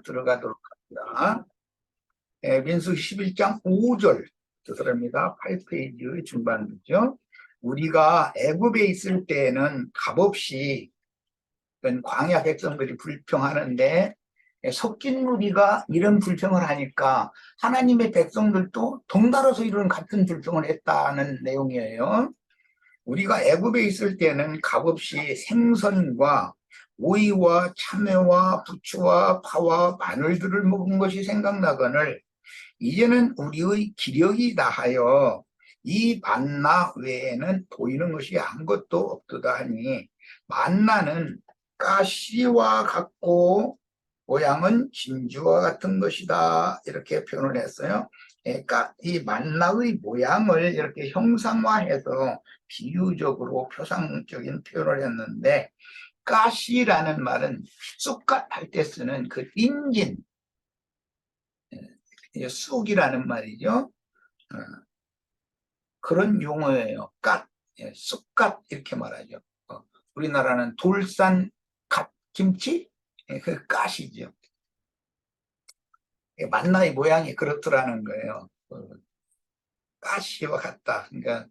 들어가도록 합니다. 민수기 11장 5절 뜻입니다. 8페이지 중반이죠. 우리가 애굽에 있을 때에는 값없이 광야 백성들이 불평하는데 섞인 무리가 이런 불평을 하니까 하나님의 백성들도 동달아서 이런 같은 불평을 했다는 내용이에요. 우리가 애굽에 있을 때는 값없이 생선과 오이와 참외와 부추와 파와 마늘들을 먹은 것이 생각나거늘 이제는 우리의 기력이 다하여 이 만나 외에는 보이는 것이 아무것도 없도다 하니, 만나는 가시와 같고 모양은 진주와 같은 것이다, 이렇게 표현을 했어요. 그러니까 이 만나의 모양을 이렇게 형상화해서 비유적으로 표상적인 표현을 했는데, 가시라는 말은 쑥갓 할 때 쓰는 그 인진, 쑥이라는 말이죠. 그런 용어예요. 갓, 쑥갓 이렇게 말하죠. 우리나라는 돌산 갓 김치, 그 갓이죠. 만나의 모양이 그렇더라는 거예요. 가시와 같다. 그러니까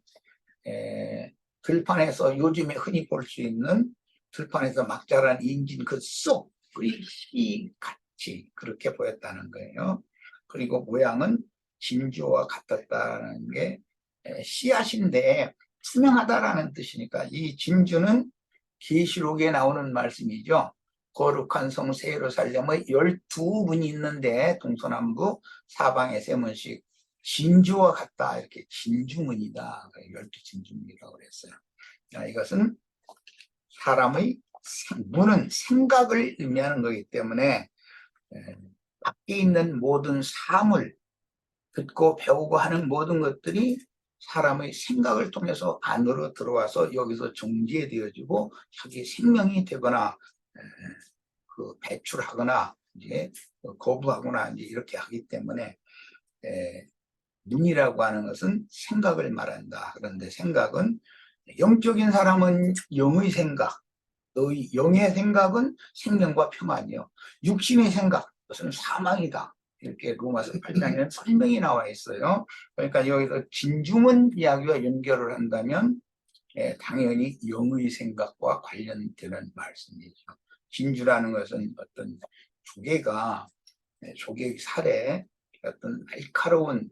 들판에서 요즘에 흔히 볼 수 있는 들판에서 막 자란 인진 그 쏙의 씨 같이 그렇게 보였다는 거예요. 그리고 모양은 진주와 같았다는 게 씨앗인데 투명하다라는 뜻이니까, 이 진주는 계시록에 나오는 말씀이죠. 거룩한 성 새 예루살렘의 12문이 있는데 동서남북 사방에 세 문씩 진주와 같다, 이렇게 진주문이다, 12진주문이라고 그랬어요. 이것은 사람의 문은 생각을 의미하는 거기 때문에 밖에 있는 모든 사물, 듣고 배우고 하는 모든 것들이 사람의 생각을 통해서 안으로 들어와서 여기서 정지되어지고 자기 생명이 되거나 그 배출하거나 이제 거부하거나 이제 이렇게 하기 때문에 눈이라고 하는 것은 생각을 말한다. 그런데 생각은 영적인 사람은 영의 생각, 너의 영의 생각은 생명과 평안이요, 육신의 생각, 그것은 사망이다. 이렇게 로마서 8장에는 설명이 나와 있어요. 그러니까 여기서 진주문 이야기와 연결을 한다면 당연히 영의 생각과 관련되는 말씀이죠. 진주라는 것은 어떤 조개의 살에 어떤 날카로운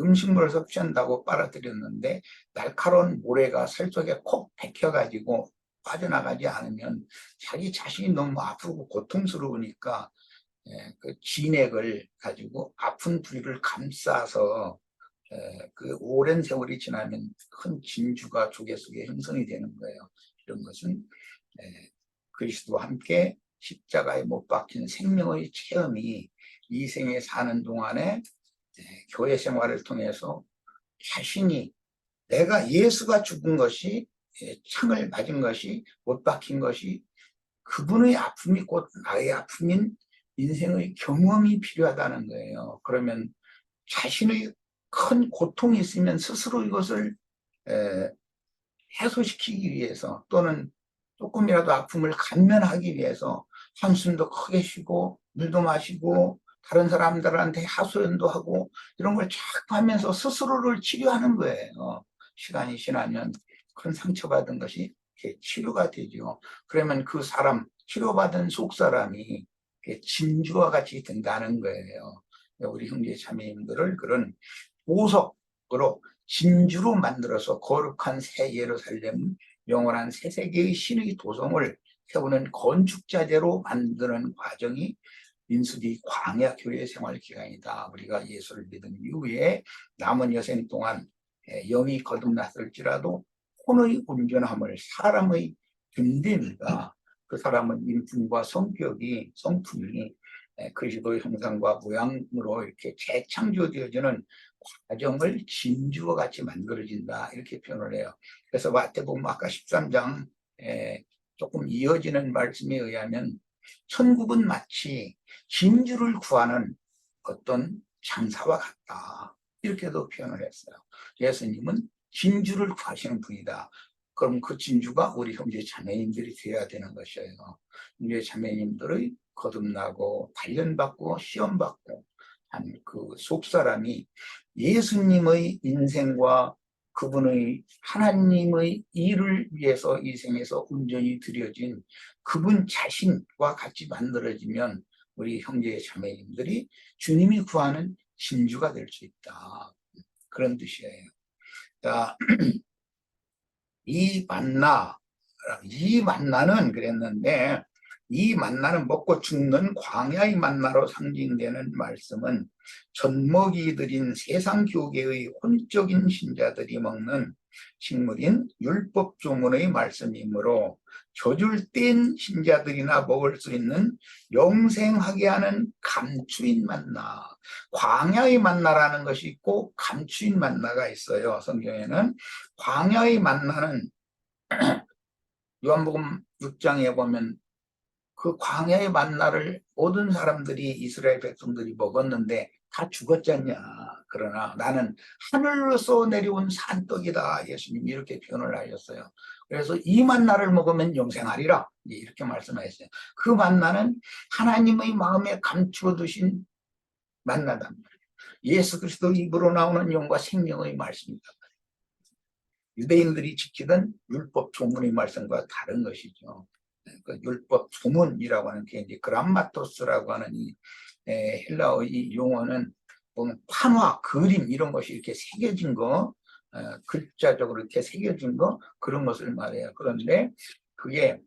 음식물을 섭취한다고 빨아들였는데, 날카로운 모래가 살 속에 콕 박혀가지고 빠져나가지 않으면 자기 자신이 너무 아프고 고통스러우니까 그 진액을 가지고 아픈 부위를 감싸서 그 오랜 세월이 지나면 큰 진주가 조개 속에 형성이 되는 거예요. 이런 것은 그리스도와 함께 십자가에 못 박힌 생명의 체험이 이 생에 사는 동안에 교회 생활을 통해서 자신이, 내가 예수가 죽은 것이, 창을 맞은 것이, 못 박힌 것이 그분의 아픔이 곧 나의 아픔인 인생의 경험이 필요하다는 거예요. 그러면 자신의 큰 고통이 있으면 스스로 이것을 해소시키기 위해서, 또는 조금이라도 아픔을 감면하기 위해서 한숨도 크게 쉬고 물도 마시고 다른 사람들한테 하소연도 하고 이런 걸 자꾸 하면서 스스로를 치료하는 거예요. 시간이 지나면 큰 상처받은 것이 치료가 되죠. 그러면 그 사람, 치료받은 속사람이 진주와 같이 된다는 거예요. 우리 형제 자매님들을 그런 보석으로, 진주로 만들어서 거룩한 새 예루살렘, 영원한 새 세계의 신의 도성을 세우는 건축자재로 만드는 과정이 민수기 광야 교회 생활 기간이다. 우리가 예수를 믿은 이후에 남은 여생 동안 영이 거듭났을지라도 혼의 온전함을, 사람의 됨됨이가, 그 사람은 인품과 성품이 그리스도의 형상과 모양으로 이렇게 재창조되어지는 과정을 진주와 같이 만들어진다, 이렇게 표현을 해요. 그래서 마태복음 아까 13장 조금 이어지는 말씀에 의하면 천국은 마치 진주를 구하는 어떤 장사와 같다, 이렇게도 표현을 했어요. 예수님은 진주를 구하시는 분이다. 그럼 그 진주가 우리 형제 자매님들이 되어야 되는 것이에요. 형제 자매님들의 거듭나고 단련받고 시험받고 한 그 속사람이 예수님의 인생과 그분의 하나님의 일을 위해서 이 생에서 온전히 드려진 그분 자신과 같이 만들어지면 우리 형제 자매님들이 주님이 구하는 진주가 될 수 있다. 그런 뜻이에요. 자, 이 만나는 그랬는데, 이 만나는 먹고 죽는 광야의 만나로 상징되는 말씀은 젖먹이들인 세상 교계의 혼적인 신자들이 먹는 식물인 율법 조문의 말씀이므로 젖을 뗀 신자들이나 먹을 수 있는 영생하게 하는 감추인 만나, 광야의 만나라는 것이 있고 감추인 만나가 있어요. 성경에는 광야의 만나는 요한복음 6장에 보면 그 광야의 만나를 모든 사람들이 이스라엘 백성들이 먹었는데 다 죽었잖냐. 그러나 나는 하늘로서 내려온 산떡이다. 예수님이 이렇게 표현을 하셨어요. 그래서 이 만나를 먹으면 영생하리라. 이렇게 말씀하셨어요. 그 만나는 하나님의 마음에 감추어 두신 만나다. 예수 그리스도 입으로 나오는 영과 생명의 말씀이다. 유대인들이 지키던 율법 조문의 말씀과 다른 것이죠. 그 율법 조문이라고 하는 게 이제 그람마토스라고 하는 이 헬라어의 이 용어는 보면 판화, 그림 이런 것이 이렇게 새겨진 거, 글자적으로 이렇게 새겨진 거 그런 것을 말해요. 그런데 그게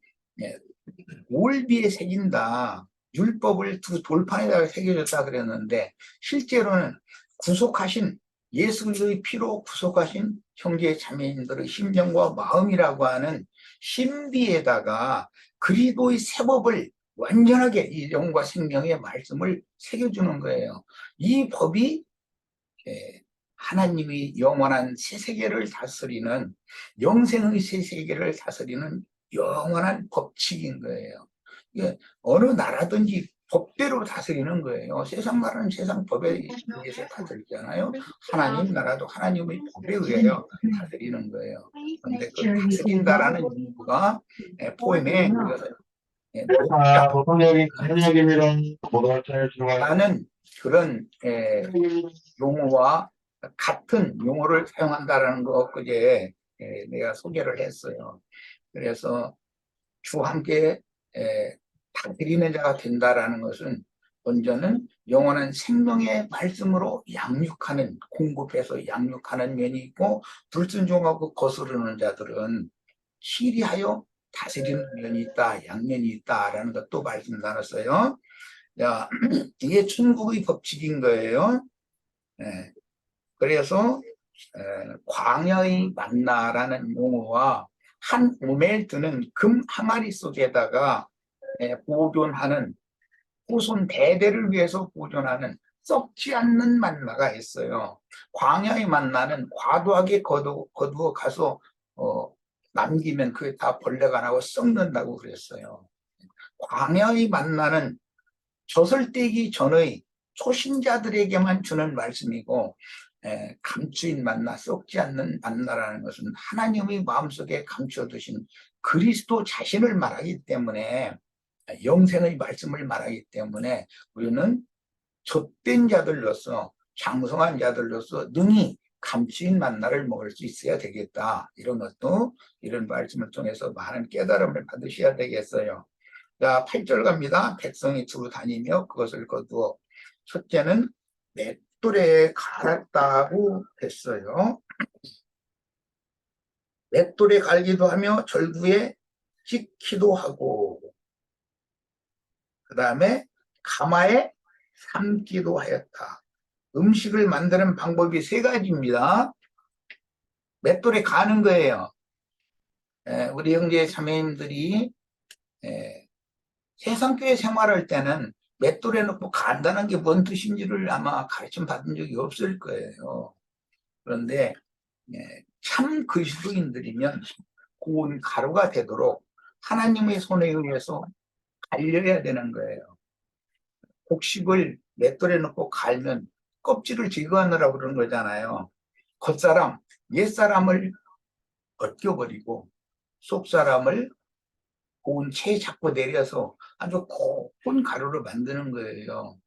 올비에 새긴다. 율법을 두 돌판에다가 새겨졌다 그랬는데 실제로는 구속하신 예수 그리스도의 피로 구속하신 형제 자매님들의 심령과 마음이라고 하는 신비에다가 그리스도의 세법을 완전하게 이 영과 생명의 말씀을 새겨주는 거예요. 이 법이 하나님의 영원한 새 세계를 다스리는 영생의 새 세계를 다스리는 영원한 법칙인 거예요. 이게 어느 나라든지 법대로 다스리는 거예요. 세상 나라는 세상 법에 의해서 다스리잖아요. 하나님 나라도 하나님의 법에 의하여 다스리는 거예요. 그런데 그 다스린다라는 용어가 포엠에 그것을 보통 얘기입니다. 라는 그런 용어와 같은 용어를 사용한다라는 거 엊그제 내가 소개를 했어요. 그래서 주와 함께 다스리는 자가 된다라는 것은 먼저는 영원한 생명의 말씀으로 양육하는, 공급해서 양육하는 면이 있고, 불순종하고 거스르는 자들은 시리하여 다스리는 면이 있다, 양면이 있다라는 것도 말씀 나눴어요. 자, 이게 천국의 법칙인 거예요. 그래서 광야의 만나라는 용어와 한 오멜 드는 금 항아리 속에다가 보존하는, 후손 대대를 위해서 보존하는 썩지 않는 만나가 있어요. 광야의 만나는 과도하게 거두어 가서 남기면 그게 다 벌레가 나고 썩는다고 그랬어요. 광야의 만나는 젖을 떼기 전의 초신자들에게만 주는 말씀이고, 감추인 만나, 썩지 않는 만나라는 것은 하나님의 마음속에 감춰두신 그리스도 자신을 말하기 때문에, 영생의 말씀을 말하기 때문에 우리는 젖된 자들로서, 장성한 자들로서 능히 감추인 만나를 먹을 수 있어야 되겠다. 이런 것도 이런 말씀을 통해서 많은 깨달음을 받으셔야 되겠어요. 자, 8절 갑니다. 백성이 두루 다니며 그것을 거두어. 첫째는 맷돌에 갈았다고 했어요. 맷돌에 갈기도 하며 절구에 찍기도 하고, 그 다음에 가마에 삶기도 하였다. 음식을 만드는 방법이 세 가지입니다. 맷돌에 가는 거예요. 우리 형제 자매님들이 세상교회 생활할 때는 맷돌에 넣고 간다는 게 뭔 뜻인지를 아마 가르침 받은 적이 없을 거예요. 그런데 참 그리스도인들이면 고운 가루가 되도록 하나님의 손에 의해서 갈려야 되는 거예요. 곡식을 맷돌에 넣고 갈면 껍질을 제거하느라고 그러는 거잖아요. 겉사람, 옛사람을 벗겨버리고 속사람을 고운 채 잡고 내려서 아주 고운 가루를 만드는 거예요.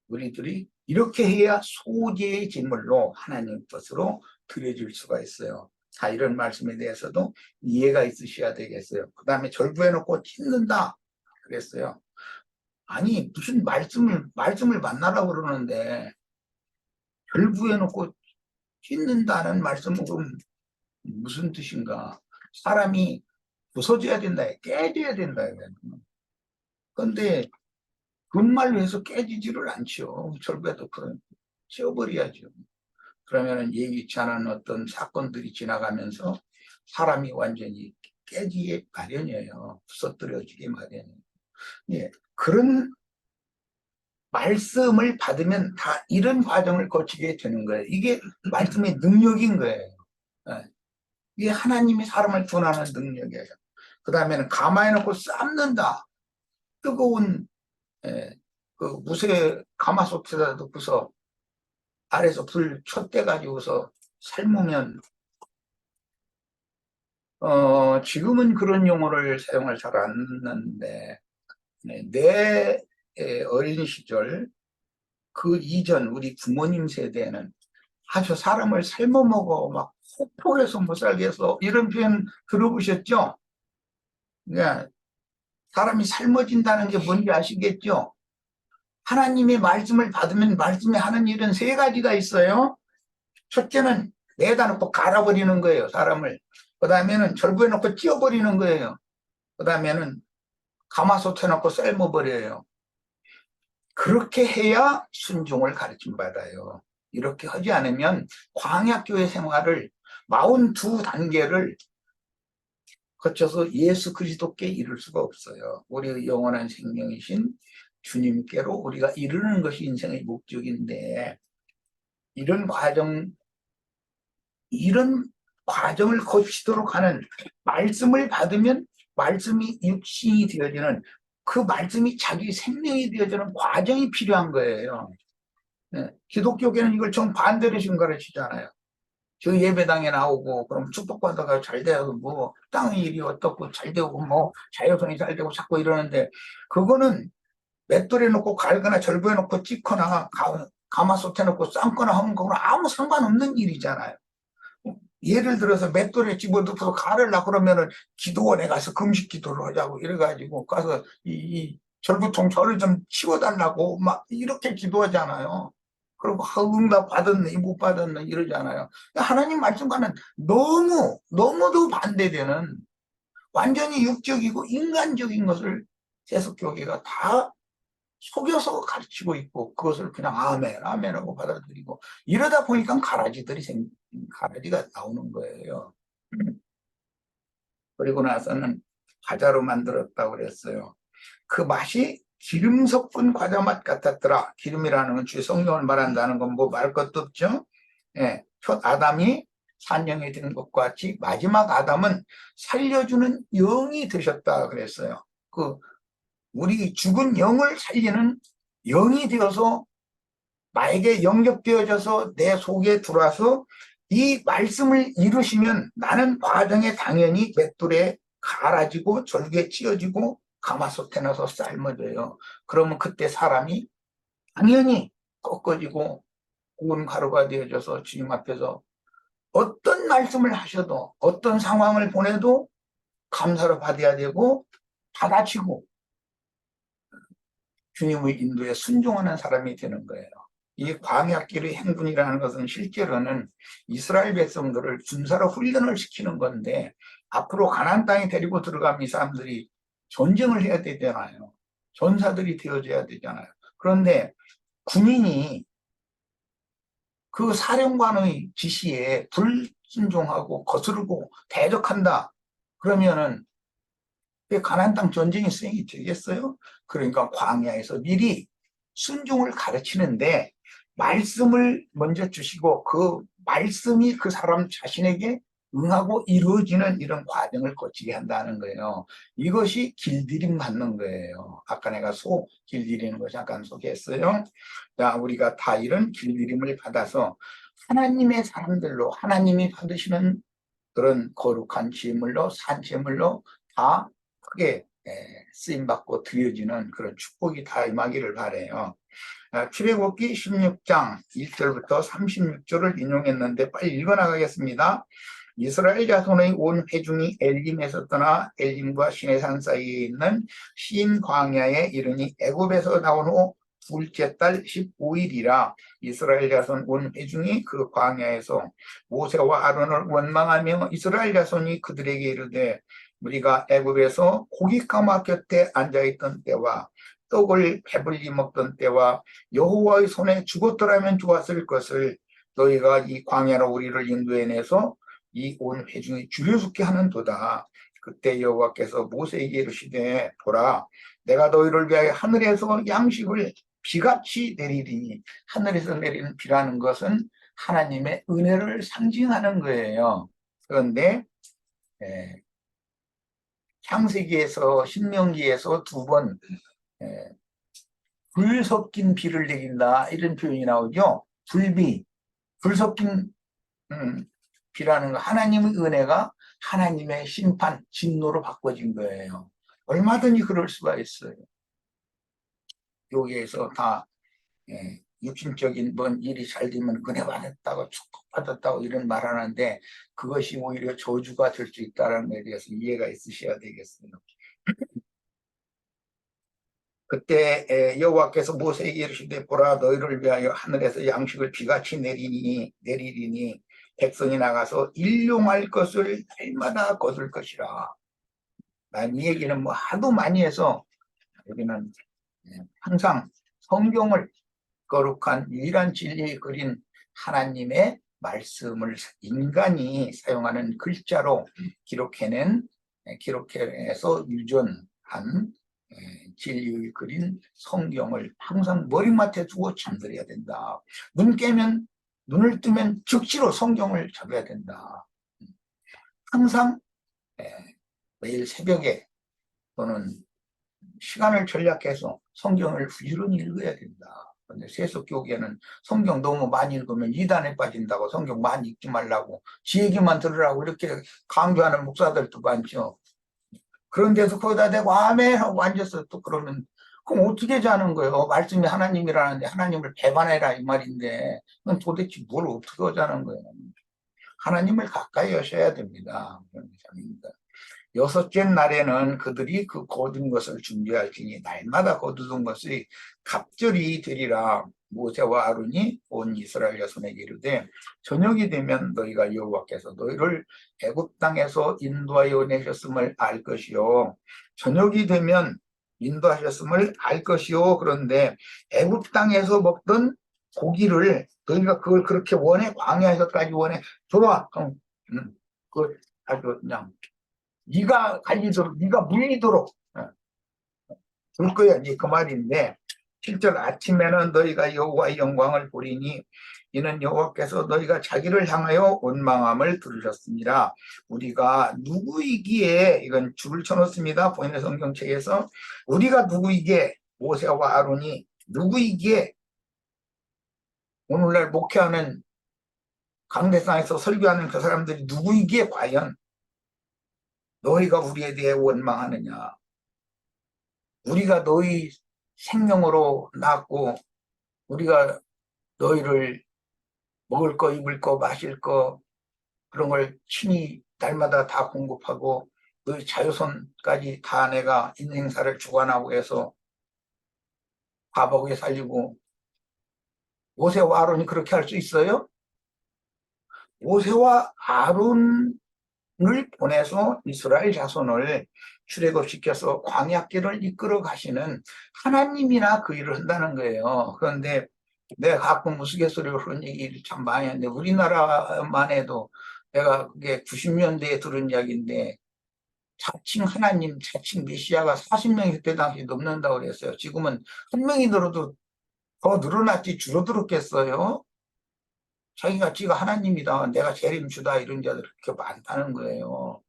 우리들이 이렇게 해야 소재의 제물로 하나님 것으로 드려질 수가 있어요. 자, 이런 말씀에 대해서도 이해가 있으셔야 되겠어요. 그 다음에 절구해놓고 찢는다 그랬어요. 아니, 무슨 말씀을 만나라고 그러는데 절구해놓고 찢는다는 말씀은 그럼 무슨 뜻인가? 사람이 부서져야 된다, 깨져야 된다. 그런데 그말로 해서 깨지지를 않죠. 절구해도 그런 찌어버려야죠. 그러면은 예기치 않은 어떤 사건들이 지나가면서 사람이 완전히 깨지게 마련이에요. 부서뜨려지게 마련이에요. 예, 그런 말씀을 받으면 다 이런 과정을 거치게 되는 거예요. 이게 말씀의 능력인 거예요. 예, 이게 하나님이 사람을 구원하는 능력이에요. 그 다음에는 가마에 넣고 삶는다. 뜨거운 그 무쇠 가마솥에다 넣고서 아래서 불 촛대 가지고서 삶으면 지금은 그런 용어를 사용을 잘 안 하는데 내 어린 시절 그 이전 우리 부모님 세대는 아주 사람을 삶아 먹어 막 폭포에서 못 살게 해서 이런 표현 들어보셨죠? 그러니까 사람이 삶아진다는 게 뭔지 아시겠죠? 하나님의 말씀을 받으면 말씀에 하는 일은 세 가지가 있어요. 첫째는 내다 놓고 갈아버리는 거예요, 사람을. 그 다음에는 절구해 놓고 찧어버리는 거예요. 그 다음에는 가마솥에 놓고 삶아버려요. 그렇게 해야 순종을 가르침 받아요. 이렇게 하지 않으면 광야교회 생활을 42단계를 거쳐서 예수 그리스도께 이룰 수가 없어요. 우리의 영원한 생명이신 주님께로 우리가 이르는 것이 인생의 목적인데 이런 과정을 거치도록 하는 말씀을 받으면 말씀이 육신이 되어지는 그 말씀이 자기 생명이 되어지는 과정이 필요한 거예요. 네. 기독교계는 이걸 정반대로 지금 가르치잖아요. 저 예배당에 나오고 그럼 축복받아가 잘 되고 뭐 땅의 일이 어떻고 잘 되고 뭐 자유선이 잘 되고 자꾸 이러는데 그거는 맷돌에 놓고 갈거나 절구에 놓고 찢거나 가마솥에 놓고 삶거나 하면 그건 아무 상관없는 일이잖아요. 예를 들어서 맷돌에 집어넣고 가르려고 그러면은 기도원에 가서 금식 기도를 하자고 이래가지고 가서 이 절구통 저를 좀 치워달라고 막 이렇게 기도하잖아요. 그리고 응답 받았네, 못 받았네 이러잖아요. 하나님 말씀과는 너무도 반대되는 완전히 육적이고 인간적인 것을 세속교계가 다 속여서 가르치고 있고 그것을 그냥 아멘, 아멘하고 받아들이고 이러다 보니까 가라지가 나오는 거예요. 그리고 나서는 과자로 만들었다고 그랬어요. 그 맛이 기름 섞은 과자 맛 같았더라. 기름이라는 건 주의 성령을 말한다는 건 뭐 말 것도 없죠. 예, 첫 아담이 산영이 된 것과 같이 마지막 아담은 살려주는 영이 되셨다 그랬어요. 그 우리 죽은 영을 살리는 영이 되어서 나에게 영접되어져서 내 속에 들어와서 이 말씀을 이루시면 나는 과정에 당연히 맷돌에 갈아지고 절개 찧어지고 가마솥에 넣어서 삶아져요. 그러면 그때 사람이 당연히 꺾어지고 고운 가루가 되어져서 주님 앞에서 어떤 말씀을 하셔도 어떤 상황을 보내도 감사로 받아야 되고 받아치고 주님의 인도에 순종하는 사람이 되는 거예요. 이 광야길의 행군이라는 것은 실제로는 이스라엘 백성들을 군사로 훈련을 시키는 건데 앞으로 가나안 땅에 데리고 들어가면 이 사람들이 전쟁을 해야 되잖아요. 전사들이 되어져야 되잖아요. 그런데 군인이 그 사령관의 지시에 불순종하고 거스르고 대적한다. 그러면은 가나안 땅 전쟁이 수행이 되겠어요? 그러니까 광야에서 미리 순종을 가르치는데 말씀을 먼저 주시고 그 말씀이 그 사람 자신에게 응하고 이루어지는 이런 과정을 거치게 한다는 거예요. 이것이 길들임 받는 거예요. 아까 내가 길들이는 거 잠깐 소개했어요. 자, 우리가 다 이런 길들임을 받아서 하나님의 사람들로 하나님이 받으시는 그런 거룩한 제물로 산 제물로 다 크게 쓰임받고 드려지는 그런 축복이 다 임하기를 바라요. 출애굽기 16장 1절부터 36절을 인용했는데 빨리 읽어나가겠습니다. 이스라엘 자손의 온 회중이 엘림에서 떠나 엘림과 시내산 사이에 있는 신 광야에 이르니 애굽에서 나온 후 둘째 달 15일이라 이스라엘 자손 온 회중이 그 광야에서 모세와 아론을 원망하며 이스라엘 자손이 그들에게 이르되 우리가 애굽에서 고깃가마 곁에 앉아있던 때와 떡을 배불리 먹던 때와 여호와의 손에 죽었더라면 좋았을 것을 너희가 이 광야로 우리를 인도해내서 이 온 회중이 죽여 죽게 하는도다. 그때 여호와께서 모세에게 이르시되 보라 내가 너희를 위하여 하늘에서 양식을 비같이 내리리니 하늘에서 내리는 비라는 것은 하나님의 은혜를 상징하는 거예요. 그런데 창세기에서 신명기에서 두 번 불 섞인 비를 내린다 이런 표현이 나오죠. 불비, 불 섞인 비라는 거, 하나님의 은혜가 하나님의 심판, 진노로 바꿔진 거예요. 얼마든지 그럴 수가 있어요. 여기에서 다 육신적인 뭔 일이 잘 되면 은혜 받았다고 축복받았다고 이런 말 하는데 그것이 오히려 저주가 될 수 있다는 것에 대해서 이해가 있으셔야 되겠어요. 그때 여호와께서 모세에게 이르시되 보라 너희를 위하여 하늘에서 양식을 비같이 내리리니 백성이 나가서 일용할 것을 날마다 거둘 것이라. 이 얘기는 뭐 하도 많이 해서 여기는 항상 성경을 거룩한 유일한 진리에 그린 하나님의 말씀을 인간이 사용하는 글자로 기록해서 유전한 진리의 그린 성경을 항상 머리맡에 두고 잠들어야 된다. 눈을 뜨면 즉시로 성경을 잡아야 된다. 항상 매일 새벽에 또는 시간을 전략해서 성경을 부지런히 읽어야 된다. 그런데 세속교계는 성경 너무 많이 읽으면 이단에 빠진다고 성경 많이 읽지 말라고 지 얘기만 들으라고 이렇게 강조하는 목사들도 많죠. 그런데도 거기다 대고 아멘 하고 앉아서 또 그러면 그럼 어떻게 자는 거예요? 말씀이 하나님이라는데 하나님을 배반해라 이 말인데 그건 도대체 뭘 어떻게 하자는 거예요? 하나님을 가까이 하셔야 됩니다. 여섯째 날에는 그들이 그 거둔 것을 준비할지니 날마다 거두던 것이 갑절이 되리라. 모세와 아론이 온 이스라엘 자손에게 이르되 저녁이 되면 너희가 여호와께서 너희를 애굽 땅에서 인도하여 내셨음을 알 것이요. 저녁이 되면 인도하셨음을 알 것이요. 그런데 애굽 땅에서 먹던 고기를 너희가 그걸 그렇게 원해? 광야에서까지 원해? 들어와. 그럼 그 아주 그냥 네가 갈리도록, 네가 물리도록 줄 거야. 이제 그 말인데 7절 아침에는 너희가 여호와의 영광을 보리니 이는 여호와께서 너희가 자기를 향하여 원망함을 들으셨습니다. 우리가 누구이기에 이건 줄을 쳐놓습니다. 본인의 성경책에서 우리가 누구이기에 모세와 아론이 누구이기에 오늘날 목회하는 강대상에서 설교하는 그 사람들이 누구이기에 과연 너희가 우리에 대해 원망하느냐. 우리가 너희 생명으로 낳았고 우리가 너희를 먹을 거 입을 거 마실 거 그런 걸 친히 날마다 다 공급하고 너희 자유손까지 다 내가 인생사를 주관하고 해서 과복에 살리고 모세와 아론이 그렇게 할 수 있어요? 모세와 아론을 보내서 이스라엘 자손을 출애굽시켜서 광야길을 이끌어 가시는 하나님이나 그 일을 한다는 거예요. 그런데 내가 가끔 우스갯소리로 그런 얘기를 참 많이 하는데 우리나라만 해도 내가 그게 90년대에 들은 이야기인데 자칭 하나님, 자칭 메시아가 40명이 그때 당시 넘는다고 그랬어요. 지금은 한 명이 늘어도 더 늘어났지 줄어들었겠어요. 지가 하나님이다, 내가 재림주다 이런 자들 그렇게 많다는 거예요.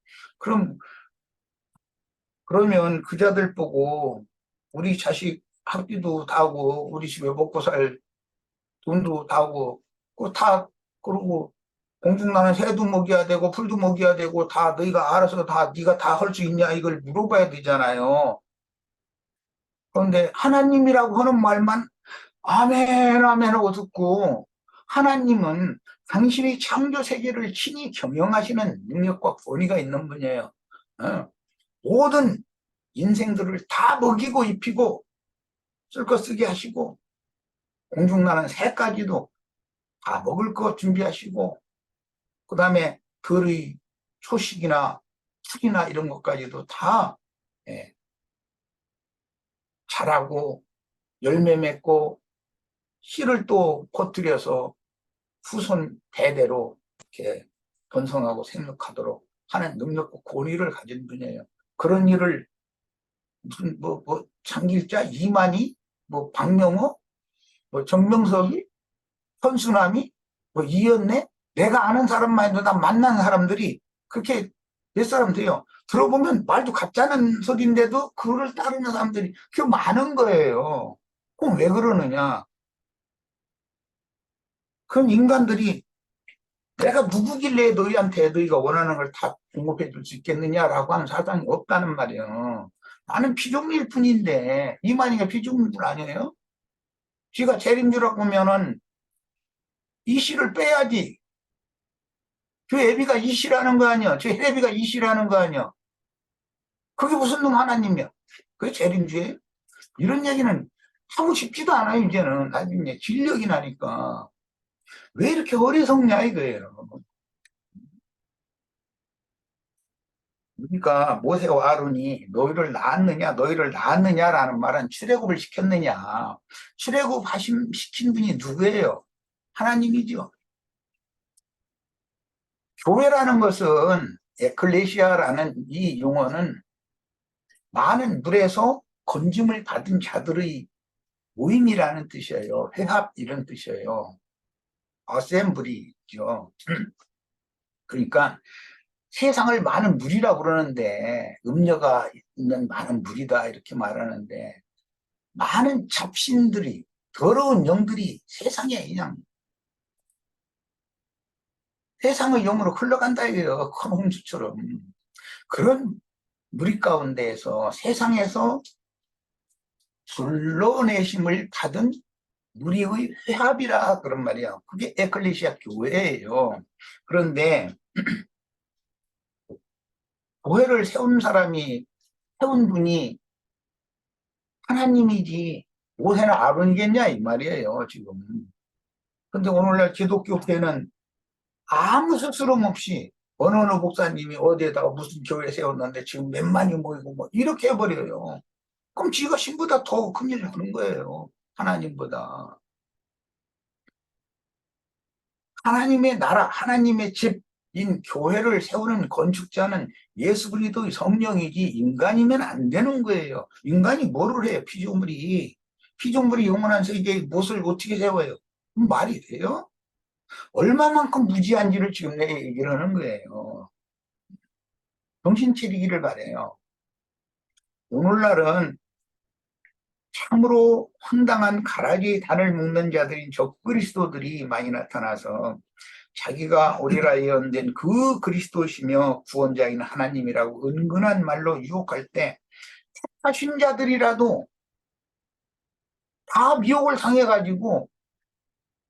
그러면 그 자들 보고 우리 자식 학비도 다 하고 우리 집에 먹고 살 돈도 다 하고 그거 다 그러고 공중나는 새도 먹여야 되고 풀도 먹여야 되고 다 너희가 알아서 다 네가 다 할 수 있냐 이걸 물어봐야 되잖아요. 그런데 하나님이라고 하는 말만 아멘 아멘 하고 듣고 하나님은 당신이 창조 세계를 친히 경영하시는 능력과 권위가 있는 분이에요. 어? 모든 인생들을 다 먹이고 입히고 쓸 거 쓰게 하시고 공중나는 새까지도 다 먹을 거 준비하시고 그 다음에 들의 초식이나 풀이나 이런 것까지도 다 예, 자라고 열매 맺고 씨를 또 퍼뜨려서 후손 대대로 이렇게 번성하고 생육하도록 하는 능력과 권위를 가진 분이에요. 그런 일을 무슨 장길자, 이만희, 박명호, 정명석이, 현수남이, 이연래 내가 아는 사람만 해도 다 만난 사람들이 그렇게 몇 사람 돼요. 들어보면 말도 같자는 소리인데도 그거를 따르는 사람들이 그 많은 거예요. 그럼 왜 그러느냐? 그럼 인간들이 내가 누구길래 너희한테 너희가 원하는 걸 다 공급해 줄 수 있겠느냐라고 하는 사상이 없다는 말이에요. 나는 피조물일 뿐인데 이만희가 피조물일 뿐 아니에요? 지가 재림주라고 보면은 이 씨를 빼야지. 저 애비가 이 씨라는 거 아니야. 저 혜비가 이 씨라는 거 아니야. 그게 무슨 놈 하나님이야. 그게 재림주예요? 이런 얘기는 하고 싶지도 않아요. 이제는 나중에 진력이 나니까. 왜 이렇게 어리석냐 이거예요. 그러니까 모세와 아론이 너희를 낳았느냐 너희를 낳았느냐라는 말은 출애굽을 시켰느냐. 출애굽 시킨 분이 누구예요? 하나님이죠. 교회라는 것은 에클레시아라는 이 용어는 많은 물에서 건짐을 받은 자들의 모임이라는 뜻이에요. 회합 이런 뜻이에요. 어셈블리죠. 그러니까 세상을 많은 물이라고 그러는데 음녀가 있는 많은 물이다 이렇게 말하는데 많은 잡신들이 더러운 영들이 세상에 그냥 세상의 영으로 흘러간다 이거예요. 큰 홍수처럼. 그런 무리 가운데에서 세상에서 불러내심을 받은 무리의 회합이라 그런 말이야. 그게 에클레시아 교회예요. 그런데 교회를 세운 분이 하나님이지 모세나 아론이겠냐 이 말이에요 지금. 근데 오늘날 기독교회는 아무 스스럼 없이 어느 목사님이 어디에다가 무슨 교회 세웠는데 지금 몇만이 모이고 뭐 이렇게 해버려요. 그럼 지가 신보다 더 큰일을 하는 거예요. 하나님보다. 하나님의 나라, 하나님의 집인 교회를 세우는 건축자는 예수 그리스도의 성령이지 인간이면 안 되는 거예요. 인간이 뭐를 해요? 피조물이 영원한 세계에 무엇을 어떻게 세워요? 말이 돼요? 얼마만큼 무지한지를 지금 내 얘기를 하는 거예요. 정신 차리기를 바래요. 오늘날은 참으로 황당한 가라지 단을 묶는 자들인 적그리스도들이 많이 나타나서 자기가 오리라 예언된 그 그리스도시며 구원자인 하나님이라고 은근한 말로 유혹할 때 택하신 자들이라도 다 미혹을 당해가지고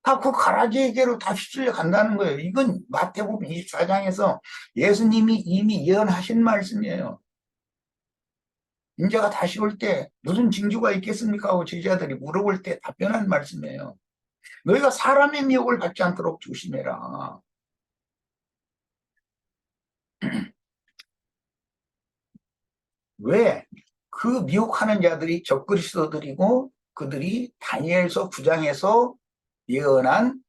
다 그 가라지에게로 다 휩쓸려 간다는 거예요. 이건 마태복음 24장에서 예수님이 이미 예언하신 말씀이에요. 인자가 다시 올 때 무슨 징조가 있겠습니까? 하고 제자들이 물어볼 때 답변한 말씀이에요. 너희가 사람의 미혹을 받지 않도록 조심해라. 왜? 그 미혹하는 자들이 적그리스도들이고 그들이 다니엘서 9장에서 예언한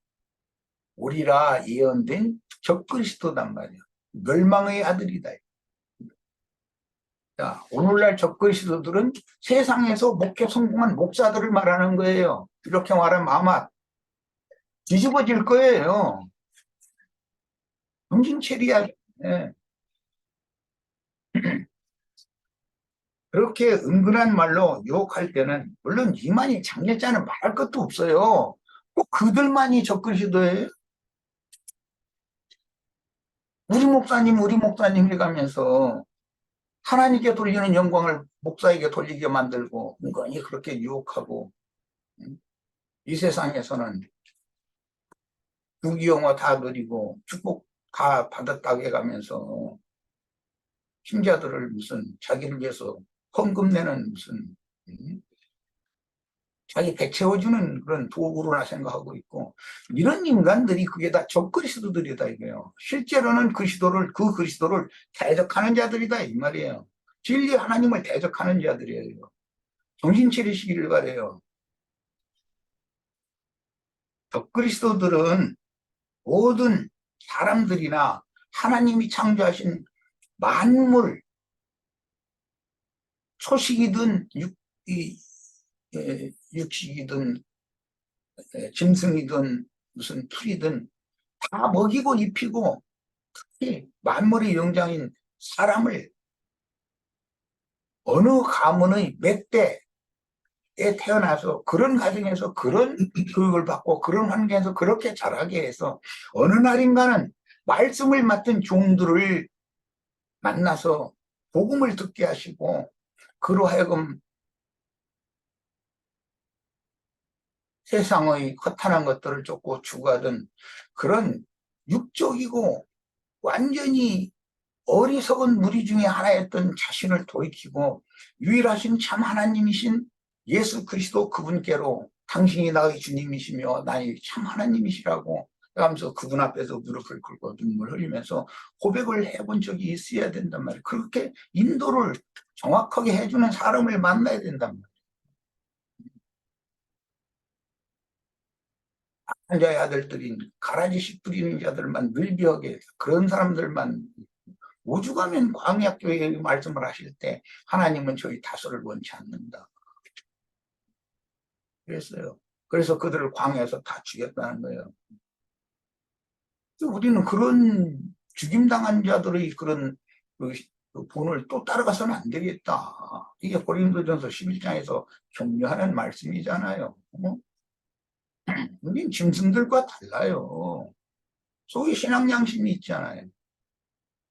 오리라 예언된 적그리스도단 말이야. 멸망의 아들이다. 자, 오늘날 적그리스도들은 세상에서 목회 성공한 목사들을 말하는 거예요. 이렇게 말하면 아마 뒤집어질 거예요. 정신 차려야. 예. 그렇게 은근한 말로 유혹할 때는 물론 이만희 장례자는 말할 것도 없어요. 꼭 그들만이 적그리스도예요. 우리 목사님 해가면서 하나님께 돌리는 영광을 목사에게 돌리게 만들고 은근히 그렇게 유혹하고, 이 세상에서는 부귀영화 다 누리고 축복 다 받았다고 해가면서 신자들을 무슨 자기를 위해서 헌금 내는 무슨 자기 배 채워주는 그런 도구로나 생각하고 있고, 이런 인간들이 그게 다 적그리스도들이다 이거예요. 실제로는 그 그리스도를 대적하는 자들이다 이 말이에요. 진리 하나님을 대적하는 자들이에요. 정신 차리시기를 바래요. 적그리스도들은 모든 사람들이나 하나님이 창조하신 만물, 초식이든 육식이든 짐승이든 무슨 풀이든 다 먹이고 입히고, 특히 만물의 영장인 사람을 어느 가문의 몇 대에 태어나서 그런 가정에서 그런 교육을 받고 그런 환경에서 그렇게 자라게 해서 어느 날인가는 말씀을 맡은 종들을 만나서 복음을 듣게 하시고, 그로 하여금 세상의 허탄한 것들을 쫓고 추구하던 그런 육적이고 완전히 어리석은 무리 중에 하나였던 자신을 돌이키고 유일하신 참 하나님이신 예수 그리스도 그분께로 당신이 나의 주님이시며 나의 참 하나님이시라고 하면서 그분 앞에서 무릎을 꿇고 눈물 흘리면서 고백을 해본 적이 있어야 된단 말이에요. 그렇게 인도를 정확하게 해주는 사람을 만나야 된단 말이에요. 한자의 아들들인 가라지씩 부리는 자들만 늘비하게 그런 사람들만, 오죽하면 광약교회의 말씀을 하실 때 하나님은 저희 다소를 원치 않는다 그랬어요. 그래서 그들을 광야에서 다 죽였다는 거예요. 우리는 그런 죽임당한 자들의 그런 그 본을 또 따라가서는 안 되겠다. 이게 고린도전서 11장에서 격려하는 말씀이잖아요. 우린 짐승들과 달라요. 속에 신앙 양심이 있잖아요.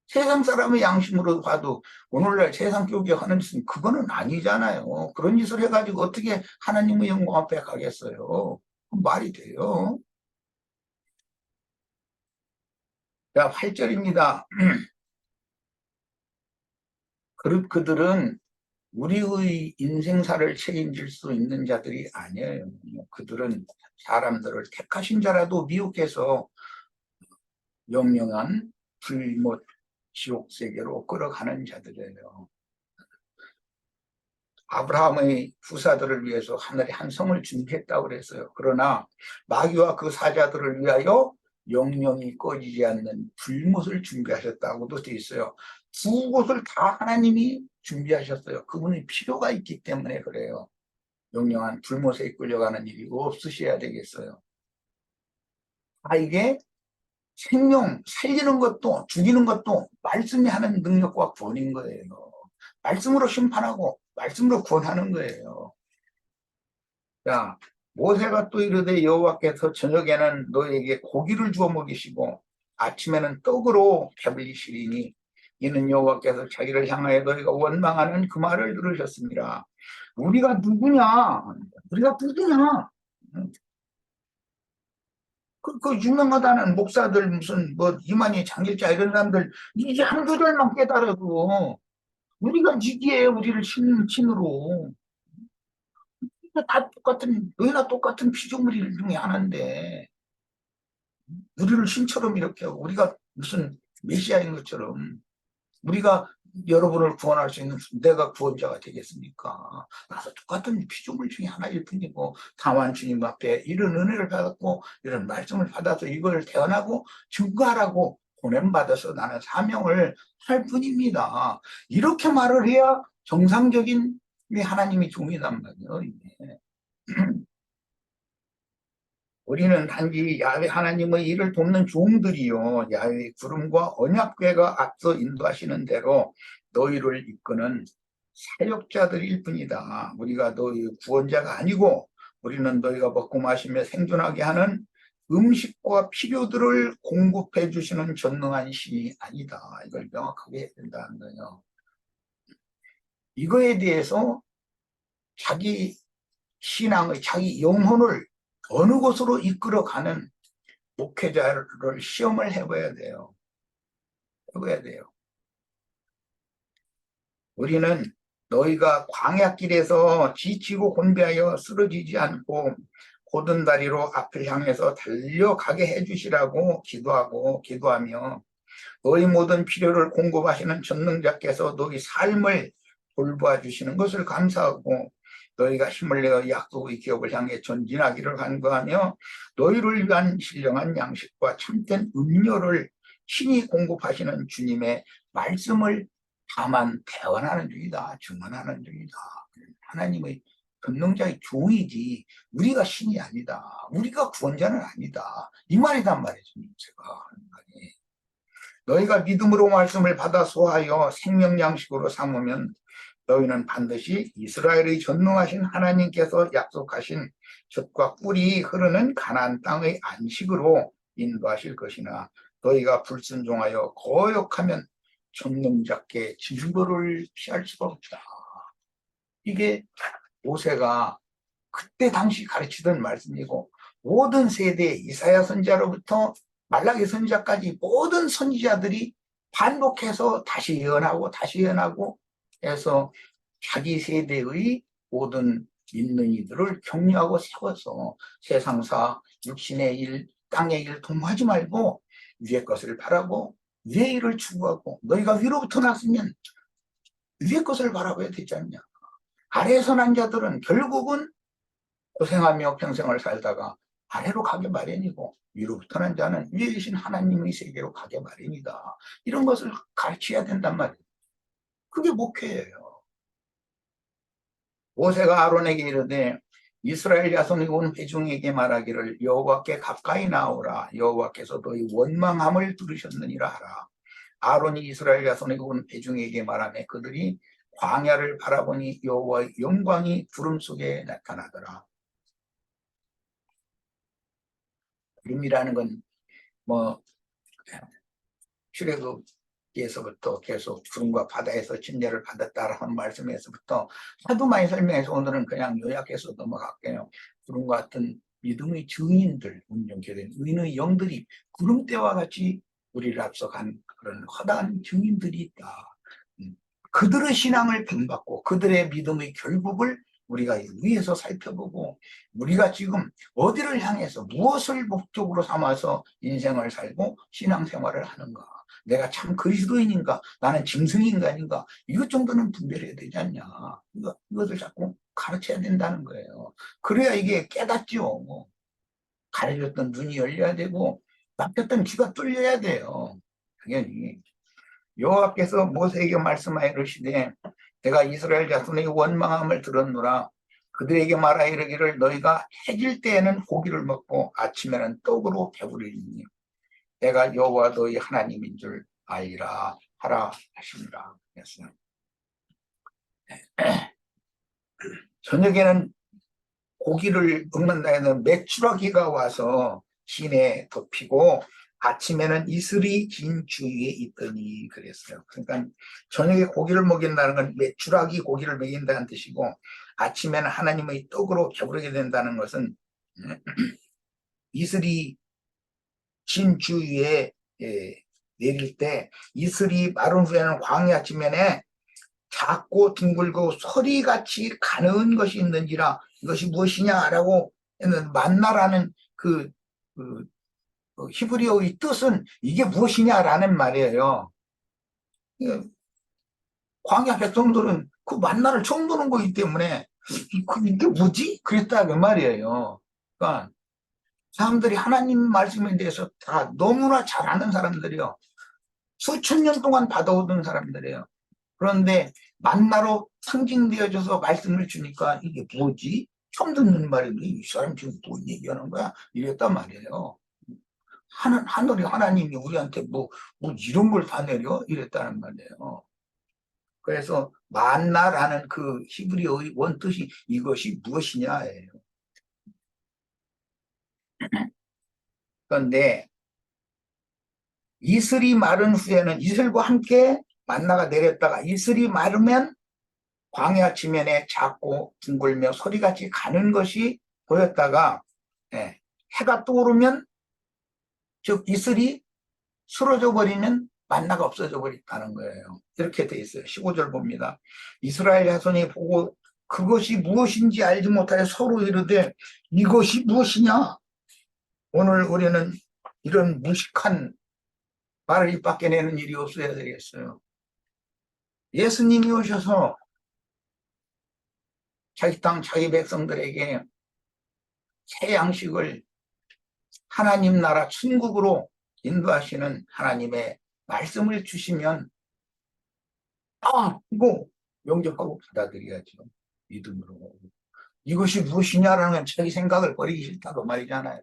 세상 사람의 양심으로 봐도 오늘날 세상 교육에 하는 짓은 그거는 아니잖아요. 그런 짓을 해가지고 어떻게 하나님의 영광 앞에 가겠어요? 말이 돼요. 자, 8절입니다. 그들은 우리의 인생사를 책임질 수 있는 자들이 아니에요. 그들은 사람들을 택하신 자라도 미혹해서 영영한 불못 지옥 세계로 끌어가는 자들이에요. 아브라함의 후사들을 위해서 하늘에 한 성을 준비했다고 그랬어요. 그러나 마귀와 그 사자들을 위하여 영영이 꺼지지 않는 불못을 준비하셨다고도 되어 있어요. 두 곳을 다 하나님이 준비하셨어요. 그분이 필요가 있기 때문에 그래요. 영영한 불못에 이끌려가는 일이 없으셔야 되겠어요. 이게 생명, 살리는 것도 죽이는 것도 말씀이 하는 능력과 권인 거예요. 말씀으로 심판하고 말씀으로 구원하는 거예요. 자, 모세가 또 이르되 여호와께서 저녁에는 너에게 고기를 주어 먹이시고 아침에는 떡으로 배불리시리니 이는 여호와께서 자기를 향하여 너희가 원망하는 그 말을 들으셨습니다. 우리가 누구냐? 우리가 누구냐? 그 유명하다는 목사들 무슨 뭐 이만희 장길자 이런 사람들 이제 한 구절만 깨달아도 우리가 니기에 우리를 친으로 다 똑같은, 너희나 똑같은 피조물 중에 하나인데 우리를 신처럼 이렇게 하고 우리가 무슨 메시아인 것처럼 우리가 여러분을 구원할 수 있는 내가 구원자가 되겠습니까? 나도 똑같은 피조물 중에 하나일 뿐이고 다만 주님 앞에 이런 은혜를 받았고 이런 말씀을 받아서 이걸 대언하고 증거하라고 보냄받아서 나는 사명을 할 뿐입니다. 이렇게 말을 해야 정상적인 하나님이 종이란 말이에요. 우리는 단지 야훼 하나님의 일을 돕는 종들이요 야훼의 구름과 언약궤가 앞서 인도하시는 대로 너희를 이끄는 사역자들일 뿐이다. 우리가 너희 구원자가 아니고 우리는 너희가 먹고 마시며 생존하게 하는 음식과 필요들을 공급해 주시는 전능한 신이 아니다. 이걸 명확하게 해야 된다는 거예요. 이거에 대해서 자기 신앙의 자기 영혼을 어느 곳으로 이끌어가는 목회자를 시험을 해봐야 돼요. 해봐야 돼요. 우리는 너희가 광야길에서 지치고 곤배하여 쓰러지지 않고 곧은 다리로 앞을 향해서 달려가게 해주시라고 기도하며 너희 모든 필요를 공급하시는 전능자께서 너희 삶을 돌보아 주시는 것을 감사하고 너희가 힘을 내어 약속의 기업을 향해 전진하기를 간구하며 너희를 위한 신령한 양식과 참된 음료를 신이 공급하시는 주님의 말씀을 다만 대원하는 중이다. 증언하는 중이다. 하나님의 전능자의 종이지 우리가 신이 아니다. 우리가 구원자는 아니다. 이 말이란 말이죠. 제가 하는 말이. 너희가 믿음으로 말씀을 받아 소하여 생명 양식으로 삼으면 너희는 반드시 이스라엘의 전능하신 하나님께서 약속하신 젖과 꿀이 흐르는 가나안 땅의 안식으로 인도하실 것이나 너희가 불순종하여 거역하면 전능자께 징벌을 피할 수가 없다. 이게 모세가 그때 당시 가르치던 말씀이고 모든 세대 이사야 선지자로부터 말라기 선지자까지 모든 선지자들이 반복해서 다시 예언하고 해서 자기 세대의 모든 믿는 이들을 격려하고 세워서 세상사 육신의 일 땅의 일 도모하지 말고 위의 것을 바라고 위의 일을 추구하고 너희가 위로부터 났으면 위의 것을 바라봐야 되지 않냐. 아래에서 난 자들은 결국은 고생하며 평생을 살다가 아래로 가게 마련이고 위로부터 난 자는 위에 계신 하나님의 세계로 가게 마련이다. 이런 것을 가르쳐야 된단 말이에요. 그게 목회예요. 모세가 아론에게 이르되 이스라엘 자손이 온 회중에게 말하기를 여호와께 가까이 나오라. 여호와께서 너희 원망함을 들으셨느니라 하라. 아론이 이스라엘 자손에게 온 회중에게 말하매 그들이 광야를 바라보니 여호와의 영광이 구름 속에 나타나더라. 구름이라는 건 뭐 출애굽기에서부터 계속 구름과 바다에서 침례를 받았다라는 말씀에서부터 하도 많이 설명해서 오늘은 그냥 요약해서 넘어갈게요. 구름과 같은 믿음의 증인들, 운명케 된 의인의 영들이 구름대와 같이 우리를 앞서간 그런 허다한 증인들이 있다. 그들의 신앙을 본받고 그들의 믿음의 결국을 우리가 위에서 살펴보고 우리가 지금 어디를 향해서 무엇을 목적으로 삼아서 인생을 살고 신앙생활을 하는가. 내가 참 그리스도인인가 나는 짐승인간인가 이것 정도는 분별해야 되지 않냐. 이것을 자꾸 가르쳐야 된다는 거예요. 그래야 이게 깨닫죠. 가려졌던 눈이 열려야 되고 막혔던 귀가 뚫려야 돼요. 당연히. 여호와께서 모세에게 말씀하여 이르시되 내가 이스라엘 자손의 원망함을 들었노라. 그들에게 말하여 이르기를 너희가 해질 때에는 고기를 먹고 아침에는 떡으로 배부르리니 내가 여호와 너희 하나님인 줄 알리라 하라 하시니라. 저녁에는 고기를 먹는다 해는 메추라기가 와서 진에 덮이고 아침에는 이슬이 진 주위에 있더니 그랬어요. 그러니까 저녁에 고기를 먹인다는 건 메추라기 고기를 먹인다는 뜻이고 아침에는 하나님의 떡으로 배부르게 된다는 것은 이슬이 진 주위에 내릴 때 이슬이 마른 후에는 광야 지면에 작고 둥글고 서리같이 가는 것이 있는지라 이것이 무엇이냐라고 했는 만나라는 그 히브리어의 뜻은 이게 무엇이냐라는 말이에요. 광야 백성들은 그 만나를 처음 보는 거기 때문에 이게 뭐지? 그랬다 그 말이에요. 그러니까 사람들이 하나님 말씀에 대해서 다 너무나 잘 아는 사람들이요. 수천 년 동안 받아오던 사람들이에요. 그런데 만나로 상징되어져서 말씀을 주니까 이게 뭐지? 처음 듣는 말인데 이 사람 지금 뭔 얘기하는 거야? 이랬단 말이에요. 하늘이 하나님이 우리한테 뭐 이런 걸 다 내려? 이랬다는 말이에요. 그래서 만나라는 그 히브리어의 원뜻이 이것이 무엇이냐예요. 그런데 이슬이 마른 후에는 이슬과 함께 만나가 내렸다가 이슬이 마르면 광야 지면에 작고 둥글며 소리같이 가는 것이 보였다가 해가 떠오르면 즉 이슬이 쓰러져 버리면 만나가 없어져 버렸다는 거예요. 이렇게 돼 있어요. 15절 봅니다. 이스라엘 자손이 보고 그것이 무엇인지 알지 못하여 서로 이르되 이것이 무엇이냐? 오늘 우리는 이런 무식한 말을 입 밖에 내는 일이 없어야 되겠어요. 예수님이 오셔서 자기 땅 자기 백성들에게 새 양식을 하나님 나라 천국으로 인도하시는 하나님의 말씀을 주시면 이거 용접하고 받아들여야죠. 믿음으로. 이것이 무엇이냐라는 건 자기 생각을 버리기 싫다고 말이잖아요.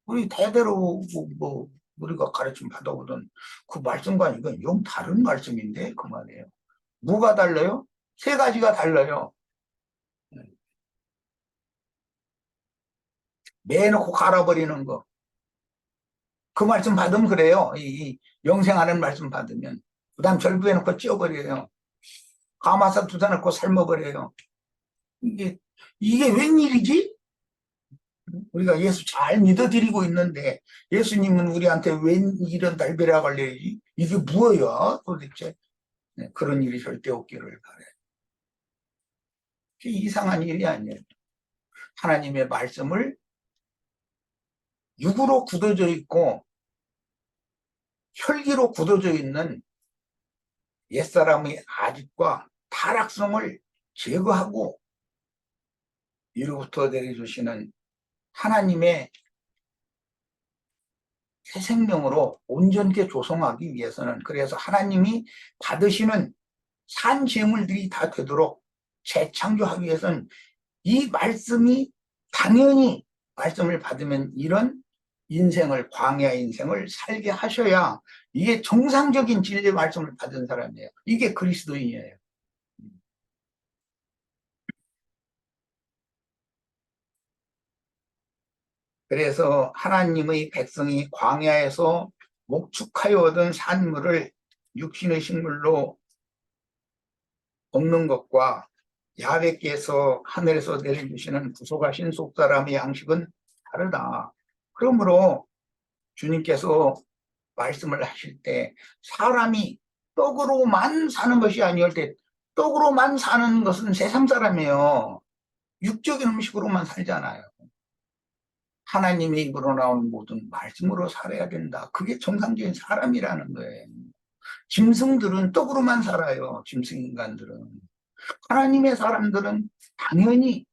우리 대대로 우리가 가르침 받아오던 그 말씀과 이건 영 다른 말씀인데 그 말이에요. 뭐가 달라요? 세 가지가 달라요. 매놓고 갈아버리는 거. 그 말씀 받으면 그래요. 이 영생하는 말씀 받으면. 그 다음 절구해놓고 찌워버려요. 가마사 두사놓고 삶아버려요. 이게 웬일이지? 우리가 예수 잘 믿어드리고 있는데 예수님은 우리한테 웬 이런 날벼락 걸려야지? 이게 뭐야 도대체? 그런 일이 절대 없기를 바라요. 이상한 일이 아니에요. 하나님의 말씀을 육으로 굳어져 있고 혈기로 굳어져 있는 옛사람의 아집과 타락성을 제거하고 위로부터 내려주시는 하나님의 새 생명으로 온전케 조성하기 위해서는 그래서 하나님이 받으시는 산 제물들이 다 되도록 재창조하기 위해서는 이 말씀이 당연히 말씀을 받으면 이런 인생을 광야 인생을 살게 하셔야 이게 정상적인 진리의 말씀을 받은 사람이에요. 이게 그리스도인이에요. 그래서 하나님의 백성이 광야에서 목축하여 얻은 산물을 육신의 식물로 먹는 것과 야훼께서 하늘에서 내려주시는 구속하신 속사람의 양식은 다르다. 그러므로 주님께서 말씀을 하실 때 사람이 떡으로만 사는 것이 아니올 때 떡으로만 사는 것은 세상 사람이에요. 육적인 음식으로만 살잖아요. 하나님의 입으로 나오는 모든 말씀으로 살아야 된다. 그게 정상적인 사람이라는 거예요. 짐승들은 떡으로만 살아요. 짐승 인간들은. 하나님의 사람들은 당연히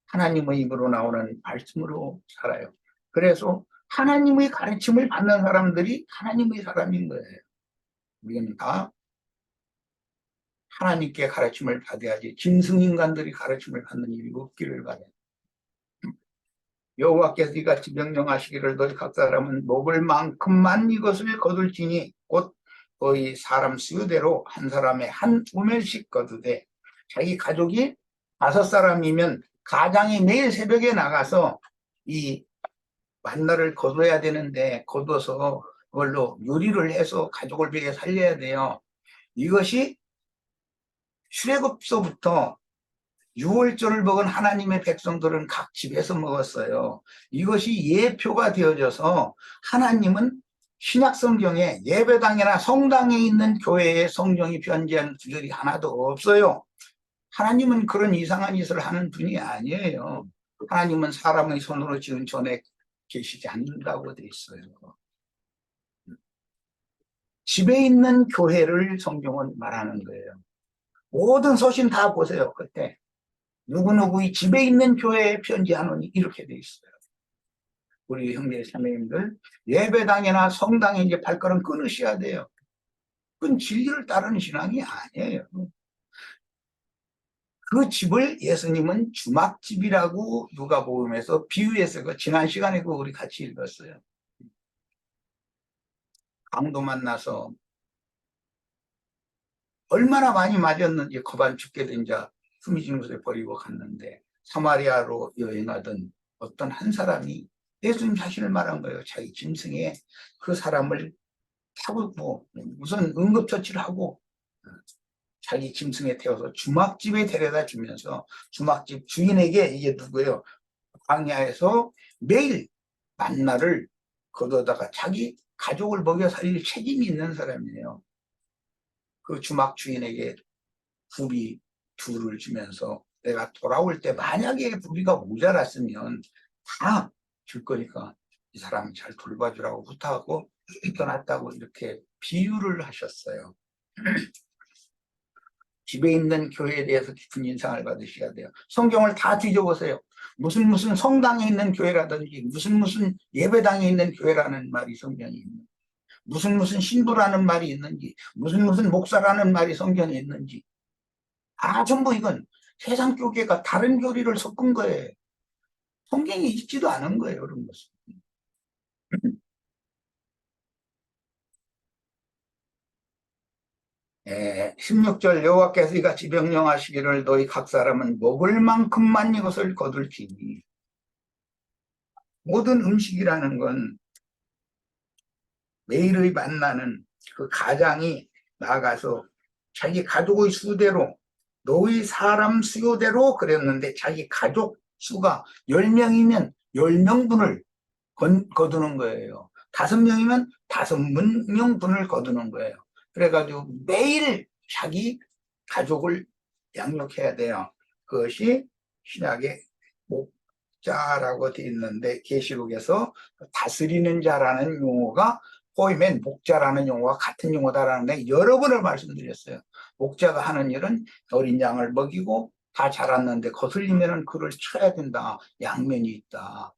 하나님의 입으로 나오는 말씀으로 살아요. 그래서 하나님의 가르침을 받는 사람들이 하나님의 사람인 거예요. 우리는 다 하나님께 가르침을 받아야지 짐승 인간들이 가르침을 받는 일이 없기를 바라요. 여호와께서 이같이 명령하시기를 너희 각 사람은 먹을 만큼만 이것을 거둘지니 곧 거의 사람 수요대로 한 사람의 한 우멜씩 거두되 자기 가족이 5사람이면 가장이 매일 새벽에 나가서 이 만나를 거둬야 되는데 거둬서 그걸로 요리를 해서 가족을 먹여 살려야 돼요. 이것이 출애굽서부터 6월절을 먹은 하나님의 백성들은 각 집에서 먹었어요. 이것이 예표가 되어져서 하나님은 신약성경에 예배당이나 성당에 있는 교회에 성경이 변제한 구절이 하나도 없어요. 하나님은 그런 이상한 짓을 하는 분이 아니에요. 하나님은 사람의 손으로 지은 전에 계시지 않는다고 돼 있어요. 집에 있는 교회를 성경은 말하는 거예요. 모든 서신 다 보세요. 그때 누구누구의 집에 있는 교회에 편지하노니 이렇게 돼 있어요. 우리 형제 자매님들 예배당이나 성당에 이제 발걸음 끊으셔야 돼요. 그건 진리를 따르는 신앙이 아니에요. 그 집을 예수님은 주막집이라고 누가복음에서 비유해서 지난 시간에 우리 같이 읽었어요. 강도 만나서 얼마나 많이 맞았는지 거반 죽게 된 자 숨이 진 곳에 버리고 갔는데 사마리아로 여행하던 어떤 한 사람이 예수님 자신을 말한 거예요. 자기 짐승에 그 사람을 타고 무슨 응급처치를 하고 자기 짐승에 태워서 주막집에 데려다 주면서 주막집 주인에게 이게 누구예요? 광야에서 매일 만나를 거둬다가 자기 가족을 먹여 살릴 책임이 있는 사람이에요. 그 주막 주인에게 부비 둘을 주면서 내가 돌아올 때 만약에 부비가 모자랐으면 다 줄 거니까 이 사람 잘 돌봐주라고 부탁하고 떠났다고 이렇게 비유를 하셨어요. 집에 있는 교회에 대해서 깊은 인상을 받으셔야 돼요. 성경을 다 뒤져보세요. 무슨 성당에 있는 교회라든지 무슨 예배당에 있는 교회라는 말이 성경에 있는, 무슨 신부라는 말이 있는지, 무슨 목사라는 말이 성경에 있는지, 전부 이건 세상 교계가 다른 교리를 섞은 거예요. 성경이 있지도 않은 거예요, 그런 것은. 16절 여호와께서 이같이 명령하시기를 너희 각 사람은 먹을 만큼만 이것을 거둘지니. 모든 음식이라는 건 매일의 만나는 그 가장이 나가서 자기 가족의 수대로 너희 사람 수요대로 그랬는데 자기 가족 수가 10명이면 10명분을 거두는 거예요. 5명이면 5명분을 거두는 거예요. 그래가지고 매일 자기 가족을 양육해야 돼요. 그것이 신약의 목자라고 되어 있는데 계시록에서 다스리는 자라는 용어가 포이면 목자라는 용어와 같은 용어다라는데 여러 번을 말씀드렸어요. 목자가 하는 일은 어린 양을 먹이고 다 자랐는데 거슬리면 그를 쳐야 된다. 양면이 있다.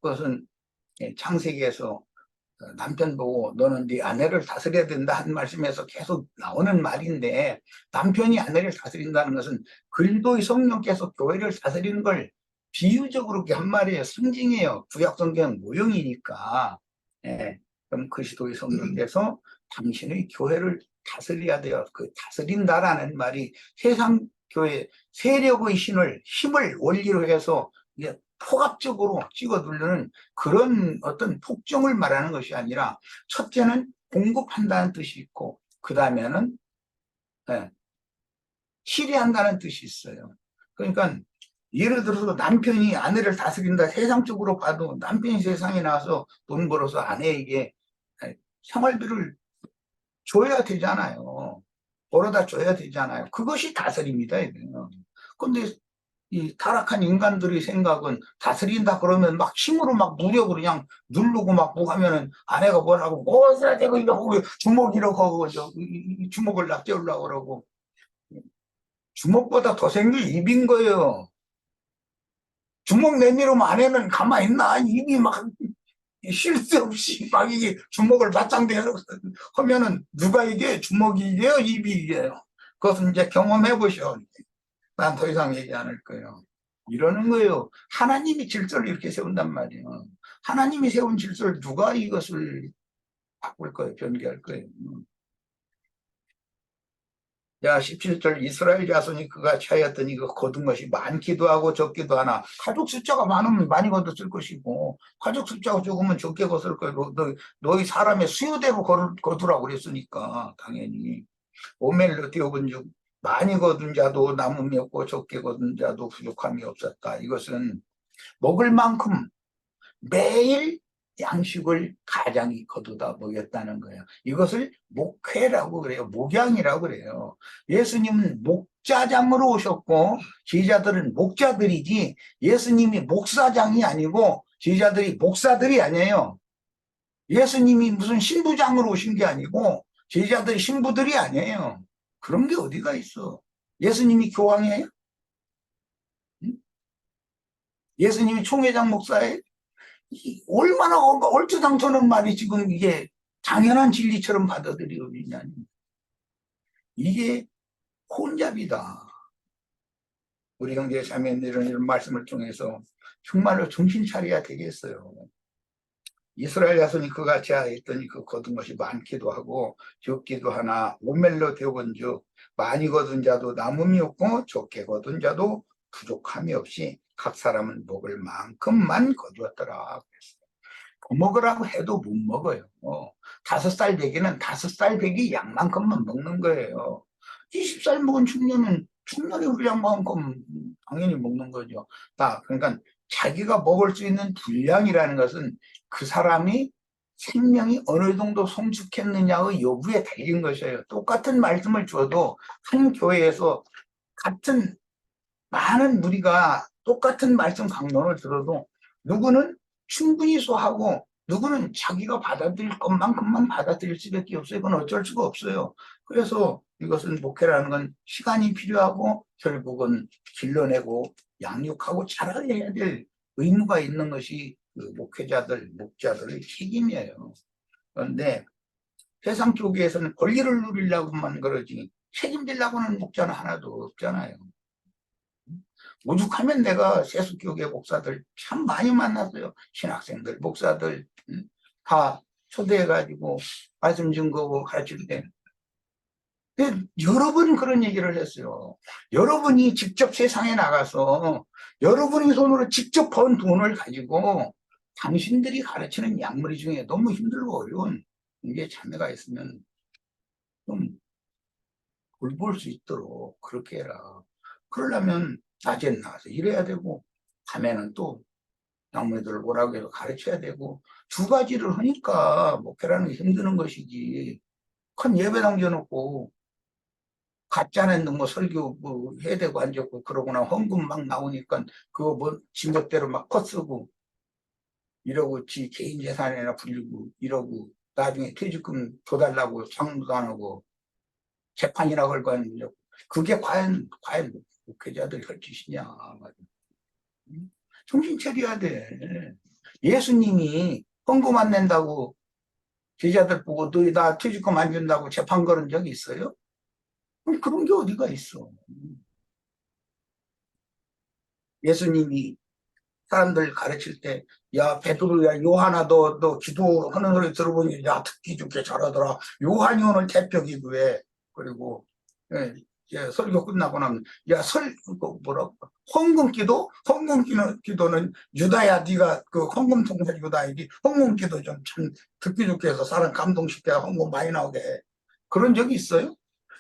그것은 창세기에서 남편 보고 너는 네 아내를 다스려야 된다 한 말씀에서 계속 나오는 말인데, 남편이 아내를 다스린다는 것은 그리스도의 성령께서 교회를 다스리는 걸 비유적으로 한 말이에요. 상징이에요. 구약 성경은 모형이니까. 그럼 그리스도의 성령께서 당신의 교회를 다스려야 돼요. 그 다스린다라는 말이 세상 교회 세력의 힘을 원리로 해서 이제 포괄적으로 찍어 누르는 그런 어떤 폭정을 말하는 것이 아니라, 첫째는 공급한다는 뜻이 있고 그 다음에는 치리한다는 뜻이 있어요. 그러니까 예를 들어서 남편이 아내를 다스린다, 세상적으로 봐도 남편이 세상에 나와서 돈 벌어서 아내에게 생활비를 줘야 되잖아요. 벌어다 줘야 되잖아요. 그것이 다스립니다. 그런데 이 타락한 인간들의 생각은 다스린다 그러면 막 힘으로 막 무력으로 그냥 누르고 막 뭐 하면은 아내가 뭐라고 뭐라 대고 이러고 주먹이라고 하고 주먹을 낚여오려고 그러고, 주먹보다 더 생긴 입인 거예요. 주먹 내밀으면 아내는 가만히 있나? 입이 막 쉴 새 없이 막 이게 주먹을 맞장대 하면은 누가 이게 주먹이 이게요? 입이 이게요? 그것은 이제 경험해 보셔. 난 더 이상 얘기 안 할 거예요. 이러는 거예요. 하나님이 질서를 이렇게 세운단 말이에요. 하나님이 세운 질서를 누가 이것을 바꿀 거예요? 변개할 거예요? 야, 17절 이스라엘 자손이 그같이 하였더니 그 거둔 것이 많기도 하고 적기도 하나. 가족 숫자가 많으면 많이 거뒀을 것이고 가족 숫자가 적으면 적게 거둘 거예요. 너희 사람의 수요대로 거두라고 그랬으니까 당연히. 오멜로 뛰어본 즉 많이 거둔 자도 남음이 없고 적게 거둔 자도 부족함이 없었다. 이것은 먹을 만큼 매일 양식을 가장이 거두다 먹였다는 거예요. 이것을 목회라고 그래요. 목양이라고 그래요. 예수님은 목자장으로 오셨고 제자들은 목자들이지 예수님이 목사장이 아니고 제자들이 목사들이 아니에요. 예수님이 무슨 신부장으로 오신 게 아니고 제자들이 신부들이 아니에요. 그런 게 어디가 있어. 예수님이 교황이에요? 응? 예수님이 총회장 목사예요? 얼마나 얼토당토는 말이 지금 이게 당연한 진리처럼 받아들여지냐니. 이게 혼잡이다. 우리 형제 자매들은 이런 말씀을 통해서 정말로 정신 차려야 되겠어요. 이스라엘 자손이 그같이 하였더니 그 거둔 것이 많기도 하고 적기도 하나. 오멜로 되어본즉 많이 거둔 자도 남음이 없고 적게 거둔 자도 부족함이 없이 각 사람은 먹을 만큼만 거두었더라 그랬어요. 더 먹으라고 해도 못 먹어요. 5살 배기는 5살 배기 양만큼만 먹는 거예요. 20살 먹은 청년은 충분히 우리 양만큼 당연히 먹는 거죠. 그러니까 자기가 먹을 수 있는 분량이라는 것은 그 사람이 생명이 어느 정도 성숙했느냐의 여부에 달린 것이에요. 똑같은 말씀을 줘도 한 교회에서 같은 많은 무리가 똑같은 말씀 강론을 들어도 누구는 충분히 소화하고 누구는 자기가 받아들일 것만큼만 받아들일 수밖에 없어요. 이건 어쩔 수가 없어요. 그래서 이것은 목회라는 건 시간이 필요하고 결국은 길러내고 양육하고 자라야 될 의무가 있는 것이 그 목회자들, 목자들의 책임이에요. 그런데 세상 교계에서는 권리를 누리려고만 그러지 책임지려고는 목자는 하나도 없잖아요. 오죽하면 내가 세속교계 목사들 참 많이 만났어요. 신학생들, 목사들 다 초대해가지고 말씀 증거고 가르칠 때. 근데 여러 번 그런 얘기를 했어요. 여러분이 직접 세상에 나가서 여러분이 손으로 직접 번 돈을 가지고 당신들이 가르치는 약물이 중에 너무 힘들고 어려운 이게 자매가 있으면 좀 돌볼 수 있도록 그렇게 해라. 그러려면 낮엔 나가서 일해야 되고 밤에는 또 장모님들 오라고 해서 가르쳐야 되고 두 가지를 하니까 목회라는 게 힘드는 것이지. 큰 예배당 줘놓고 가짜는 뭐 설교 뭐 해야 되고 앉았고 그러고나 헌금 막 나오니까 그거 뭐 지멋대로 막 퍼쓰고 이러고 지 개인 재산이나 불리고 이러고 나중에 퇴직금 더 달라고 상무도 안 하고 재판이나 걸고 하는 거 그게 과연 목회자들이 할 짓이냐. 정신 차려야 돼. 예수님이 헌금 안 낸다고 제자들 보고 너희 나 퇴직금 안 준다고 재판 걸은 적이 있어요? 그런 게 어디가 있어. 예수님이 사람들 가르칠 때, 야, 베드로야, 요한아, 너 기도하는 소리 들어보니, 야, 듣기 좋게 잘하더라. 요한이 오늘 대표 기도해. 그리고, 예, 설교 끝나고 나면, 야, 뭐라고, 헌금 기도? 헌금 기도는 유다야, 네가 그 헌금 통사 유다이지. 헌금 기도 좀 참 듣기 좋게 해서 사람 감동시켜 헌금 많이 나오게 해. 그런 적이 있어요?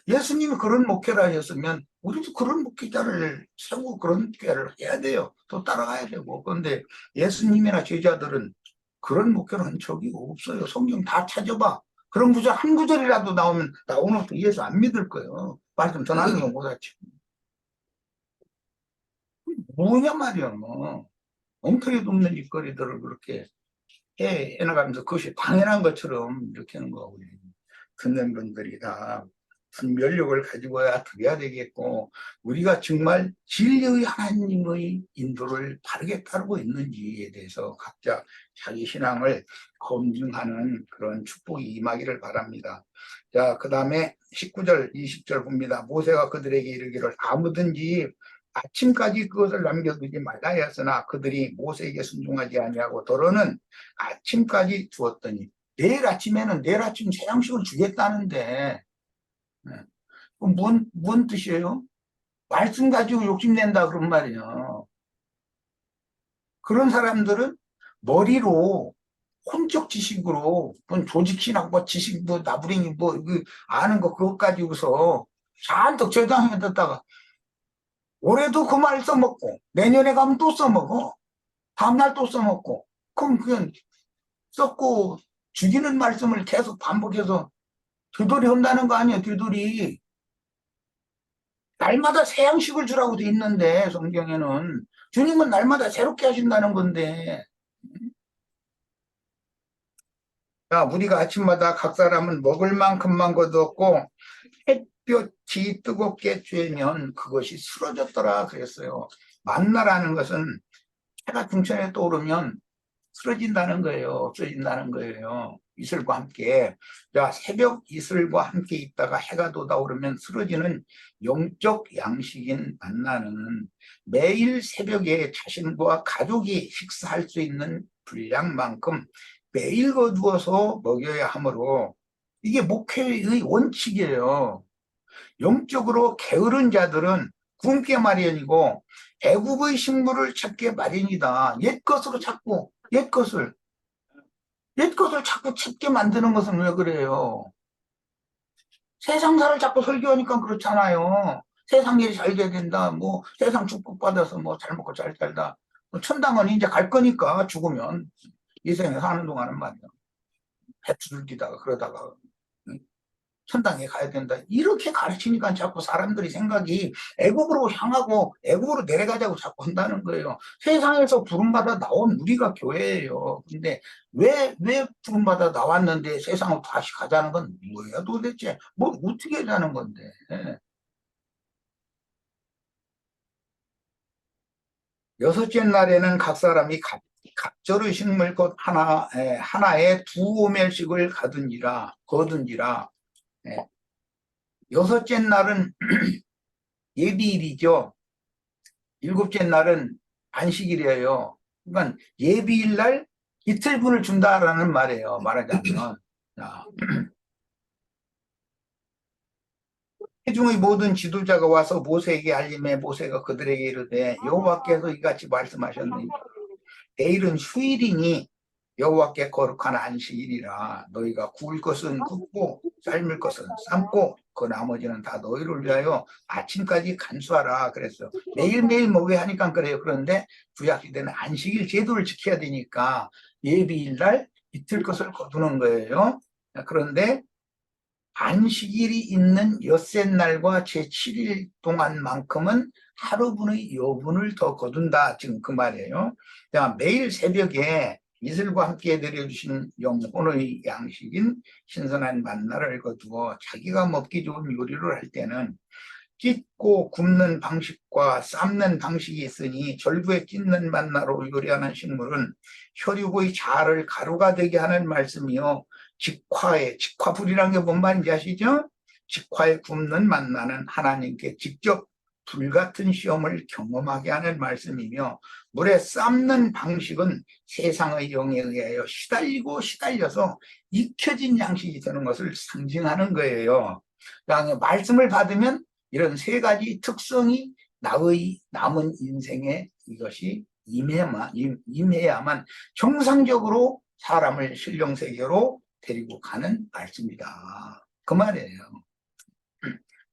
예수님이 그런 목회를 하셨으면 우리도 그런 목회자를 세우고 그런 목회를 해야 돼요. 또 따라가야 되고. 그런데 예수님이나 제자들은 그런 목회를 한 적이 없어요. 성경 다 찾아봐. 그런 구절 한 구절이라도 나오면 나 오늘부터 예수 안 믿을 거예요. 말씀 전하는 건 못하지. 뭐냐 말이야. 엉터리도 없는 일거리들을 그렇게 해나가면서 그것이 당연한 것처럼 이렇게 하는 거고. 듣는 분들이 다 분별력을 가지고야 드려야 되겠고 우리가 정말 진리의 하나님의 인도를 바르게 따르고 있는지에 대해서 각자 자기 신앙을 검증하는 그런 축복이 임하기를 바랍니다. 자, 그 다음에 19절 20절 봅니다. 모세가 그들에게 이르기를 아무든지 아침까지 그것을 남겨두지 말라 하였으나 그들이 모세에게 순종하지 아니하고 도로는 아침까지 두었더니 내일 아침에는 내일 아침 새 양식을 주겠다는데 뭔 뜻이에요? 말씀 가지고 욕심낸다 그런 말이에요. 그런 사람들은 머리로 혼적 지식으로 조직신학 뭐 지식 뭐 나부랭이 뭐 아는 거 그것 가지고서 잔뜩 저장해 뒀다가 올해도 그 말 써먹고 내년에 가면 또 써먹어. 다음날 또 써먹고 그럼 그냥 썼고 죽이는 말씀을 계속 반복해서 뒤돌이 한다는 거 아니에요. 뒤돌이 날마다 새 양식을 주라고 돼 있는데 성경에는 주님은 날마다 새롭게 하신다는 건데 야, 우리가 아침마다 각 사람은 먹을 만큼만 거두었고 햇볕이 뜨겁게 쬐면 그것이 쓰러졌더라 그랬어요. 만나라는 것은 해가 중천에 떠오르면 쓰러진다는 거예요. 없어진다는 거예요. 이슬과 함께. 자, 새벽 이슬과 함께 있다가 해가 돋아오르면 쓰러지는 영적 양식인 만나는 매일 새벽에 자신과 가족이 식사할 수 있는 분량만큼 매일 거두어서 먹여야 하므로 이게 목회의 원칙이에요. 영적으로 게으른 자들은 굶게 마련이고 애국의 식물을 찾게 마련이다. 옛것으로 찾고 옛것을 자꾸 찾게 만드는 것은 왜 그래요? 세상사를 자꾸 설교하니까 그렇잖아요. 세상 일이 잘 돼야 된다. 뭐 세상 축복받아서 뭐 잘 먹고 잘 살다. 뭐 천당은 이제 갈 거니까 죽으면 이 생에 사는 동안은 말이야. 배추들기다가 그러다가 응? 천당에 가야 된다. 이렇게 가르치니까 자꾸 사람들이 생각이 애국으로 향하고 애국으로 내려가자고 자꾸 한다는 거예요. 세상에서 부름받아 나온 우리가 교회예요. 근데 왜 부름받아 나왔는데 세상으로 다시 가자는 건 뭐야 도대체? 뭐 어떻게 하자는 건데? 여섯째 날에는 각 사람이 각절의 식물 곧 하나에 두 오멜씩을 거둔지라. 예. 여섯째 날은 예비일이죠. 일곱째 날은 안식일이에요. 그러니까 예비일 날 이틀분을 준다라는 말이에요. 말하자면. 자, 회중의 모든 지도자가 와서 모세에게 알림해 모세가 그들에게 이르되 여호와께서 이같이 말씀하셨느니 내일은 휴일이니 여호와께 거룩한 안식일이라 너희가 구울 것은 굽고 삶을 것은 삶고 그 나머지는 다 너희를 위하여 아침까지 간수하라 그랬어요. 매일매일 먹어야 하니까 그래요. 그런데 구약시대는 안식일 제도를 지켜야 되니까 예비일 날 이틀 것을 거두는 거예요. 그런데 안식일이 있는 엿새 날과 제7일 동안만큼은 하루분의 여분을 더 거둔다. 지금 그 말이에요. 매일 새벽에 이슬과 함께 내려주신 영혼의 양식인 신선한 만나를 거두어 자기가 먹기 좋은 요리를 할 때는 찢고 굽는 방식과 삶는 방식이 있으니 절구에 찢는 만나로 요리하는 식물은 혈육의 자를 가루가 되게 하는 말씀이요. 직화불이라는 게 뭔 말인지 아시죠? 직화에 굽는 만나는 하나님께 직접 불같은 시험을 경험하게 하는 말씀이며 물에 삶는 방식은 세상의 영에 의하여 시달려서 익혀진 양식이 되는 것을 상징하는 거예요. 그러니까 말씀을 받으면 이런 세 가지 특성이 나의 남은 인생에 이것이 임해야만 정상적으로 사람을 신령세계로 데리고 가는 말씀이다. 그 말이에요.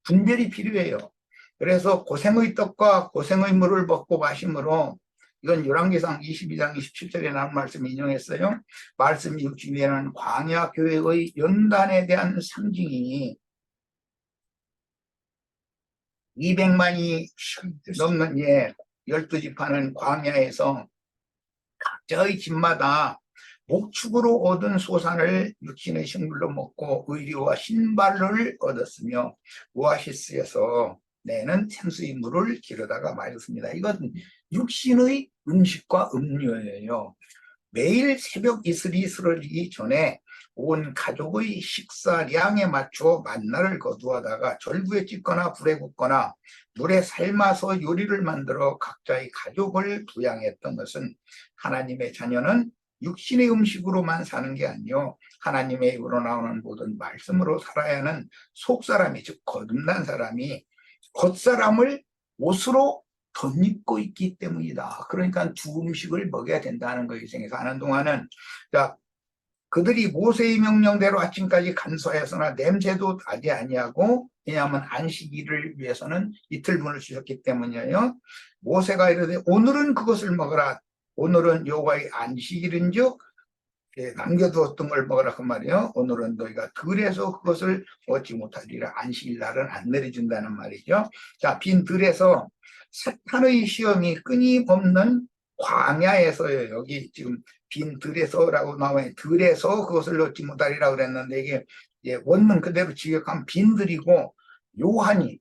분별이 필요해요. 그래서 고생의 떡과 고생의 물을 먹고 마심으로 이건 열왕기상 22장 27절에 나온 말씀 인용했어요. 말씀이 육지에는 광야 교회의 연단에 대한 상징이니 200만이 넘는 12지파는 광야에서 각자의 집마다 목축으로 얻은 소산을 육신의 식물로 먹고 의류와 신발을 얻었으며 오아시스에서 내는 생수의 물을 기르다가 마셨습니다. 이건 육신의 음식과 음료예요. 매일 새벽 이슬이 쓰러지기 전에 온 가족의 식사량에 맞추어 만나를 거두어다가 절구에 찢거나 불에 굽거나 물에 삶아서 요리를 만들어 각자의 가족을 부양했던 것은 하나님의 자녀는 육신의 음식으로만 사는 게 아니요 하나님의 입으로 나오는 모든 말씀으로 살아야 하는 속사람이 즉 거듭난 사람이 겉사람을 옷으로 덧입고 있기 때문이다. 그러니까 두 음식을 먹여야 된다는 거예요. 이 생에서 하는 동안은. 자, 그들이 모세의 명령대로 아침까지 간수하였으나 냄새도 나지 아니하고 왜냐하면 안식일을 위해서는 이틀분을 주셨기 때문이에요. 모세가 이르되 오늘은 그것을 먹어라. 오늘은 여호와의 안식일인즉 남겨두었던 걸 먹으라 그 말이에요. 오늘은 너희가 들에서 그것을 얻지 못하리라. 안식일 날은 안 내려준다는 말이죠. 자, 빈 들에서 사탄의 시험이 끊임없는 광야에서요. 여기 지금 빈 들에서라고 나와요. 들에서 그것을 얻지 못하리라 그랬는데 이게 원문 그대로 직역하면 빈들이고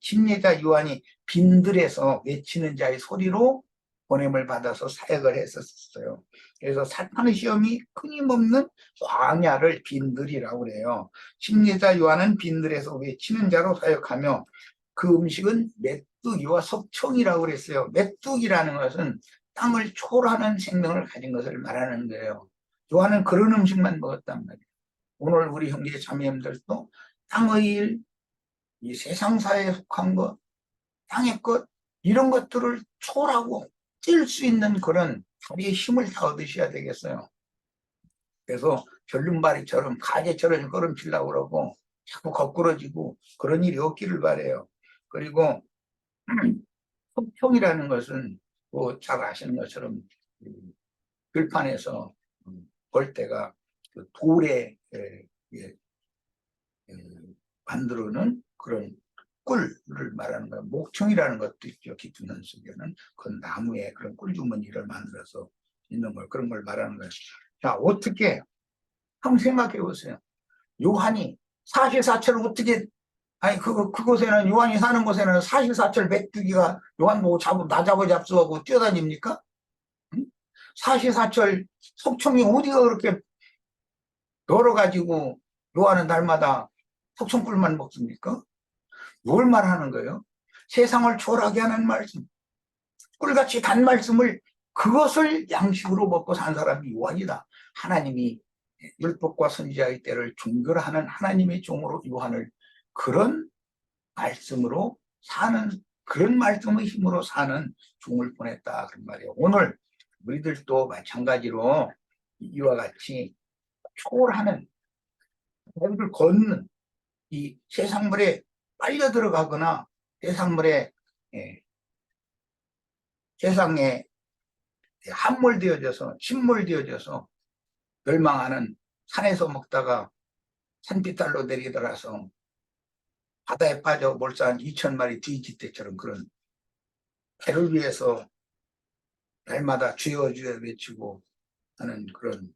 침례자 요한이 빈들에서 외치는 자의 소리로 보냄을 받아서 사역을 했었어요. 그래서 사탄의 시험이 끊임없는 광야를 빈들이라고 그래요. 침례자 요한은 빈들에서 외치는 자로 사역하며 그 음식은 메뚜기와 석청이라고 그랬어요. 메뚜기라는 것은 땅을 초월하는 생명을 가진 것을 말하는 거예요. 요한은 그런 음식만 먹었단 말이에요. 오늘 우리 형제 자매님들도 땅의 일, 이 세상사에 속한 것, 땅의 것, 이런 것들을 초월하고 뛸 수 있는 그런 다리의 힘을 다 얻으셔야 되겠어요. 그래서 절름발이처럼 가재처럼 걸음치려고 그러고 자꾸 거꾸러지고 그런 일이 없기를 바래요. 그리고 속평이라는 것은 뭐 잘 아시는 것처럼 들판에서 볼 때가 그 돌에 만들어놓은 그런 꿀을 말하는 거예요. 목청이라는 것도 있죠. 깊은 산속에는 그 나무에 그런 꿀주머니를 만들어서 있는 걸, 그런 걸 말하는 거예요. 자, 어떻게 한번 생각해 보세요. 요한이 사시사철을 어떻게, 아니 그곳에는, 요한이 사는 곳에는 사시사철 메뚜기가 요한 보고 나 잡수하고 뛰어다닙니까? 응? 사시사철 속청이 어디가 그렇게 열어가지고 요한은 날마다 속청꿀만 먹습니까? 뭘 말하는 거예요? 세상을 초월하게 하는 말씀, 꿀같이 단 말씀을, 그것을 양식으로 먹고 산 사람이 요한이다. 하나님이 율법과 선지자의 때를 종결하는 하나님의 종으로 요한을 그런 말씀으로 사는, 그런 말씀의 힘으로 사는 종을 보냈다, 그런 말이에요. 오늘 우리들도 마찬가지로 이와 같이 초월하는, 법을 걷는, 이 세상물에 빨려 들어가거나 세상물에, 세상에 함몰되어져서 침몰되어져서 멸망하는, 산에서 먹다가 산비탈로 내리더라서 바다에 빠져 몰사한 2,000마리 뒤집대처럼 그런 배를 위해서 날마다 주여 주여 외치고 하는 그런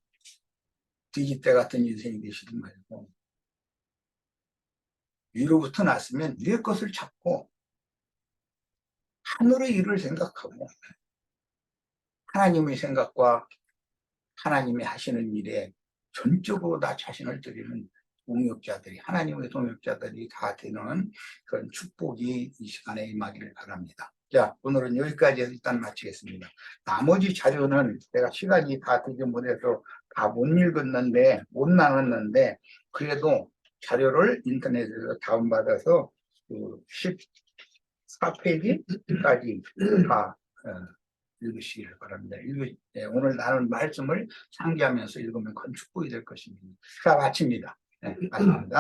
뒤집대 같은 인생이 되시지 말고, 위로부터 났으면 위의 것을 찾고 하늘의 일을 생각하고 하나님의 생각과 하나님이 하시는 일에 전적으로 나 자신을 드리는 동역자들이, 하나님의 동역자들이 다 되는 그런 축복이 이 시간에 임하기를 바랍니다. 자, 오늘은 여기까지 해서 일단 마치겠습니다. 나머지 자료는 내가 시간이 다 되지 못해서 다 못 읽었는데, 못 나눴는데, 그래도 자료를 인터넷에서 다운받아서 그 14페이지까지 다 읽으시기를 바랍니다. 오늘 나눈 말씀을 상기하면서 읽으면 큰 축복이 될 것입니다. 자, 마칩니다. 네, 마칩니다.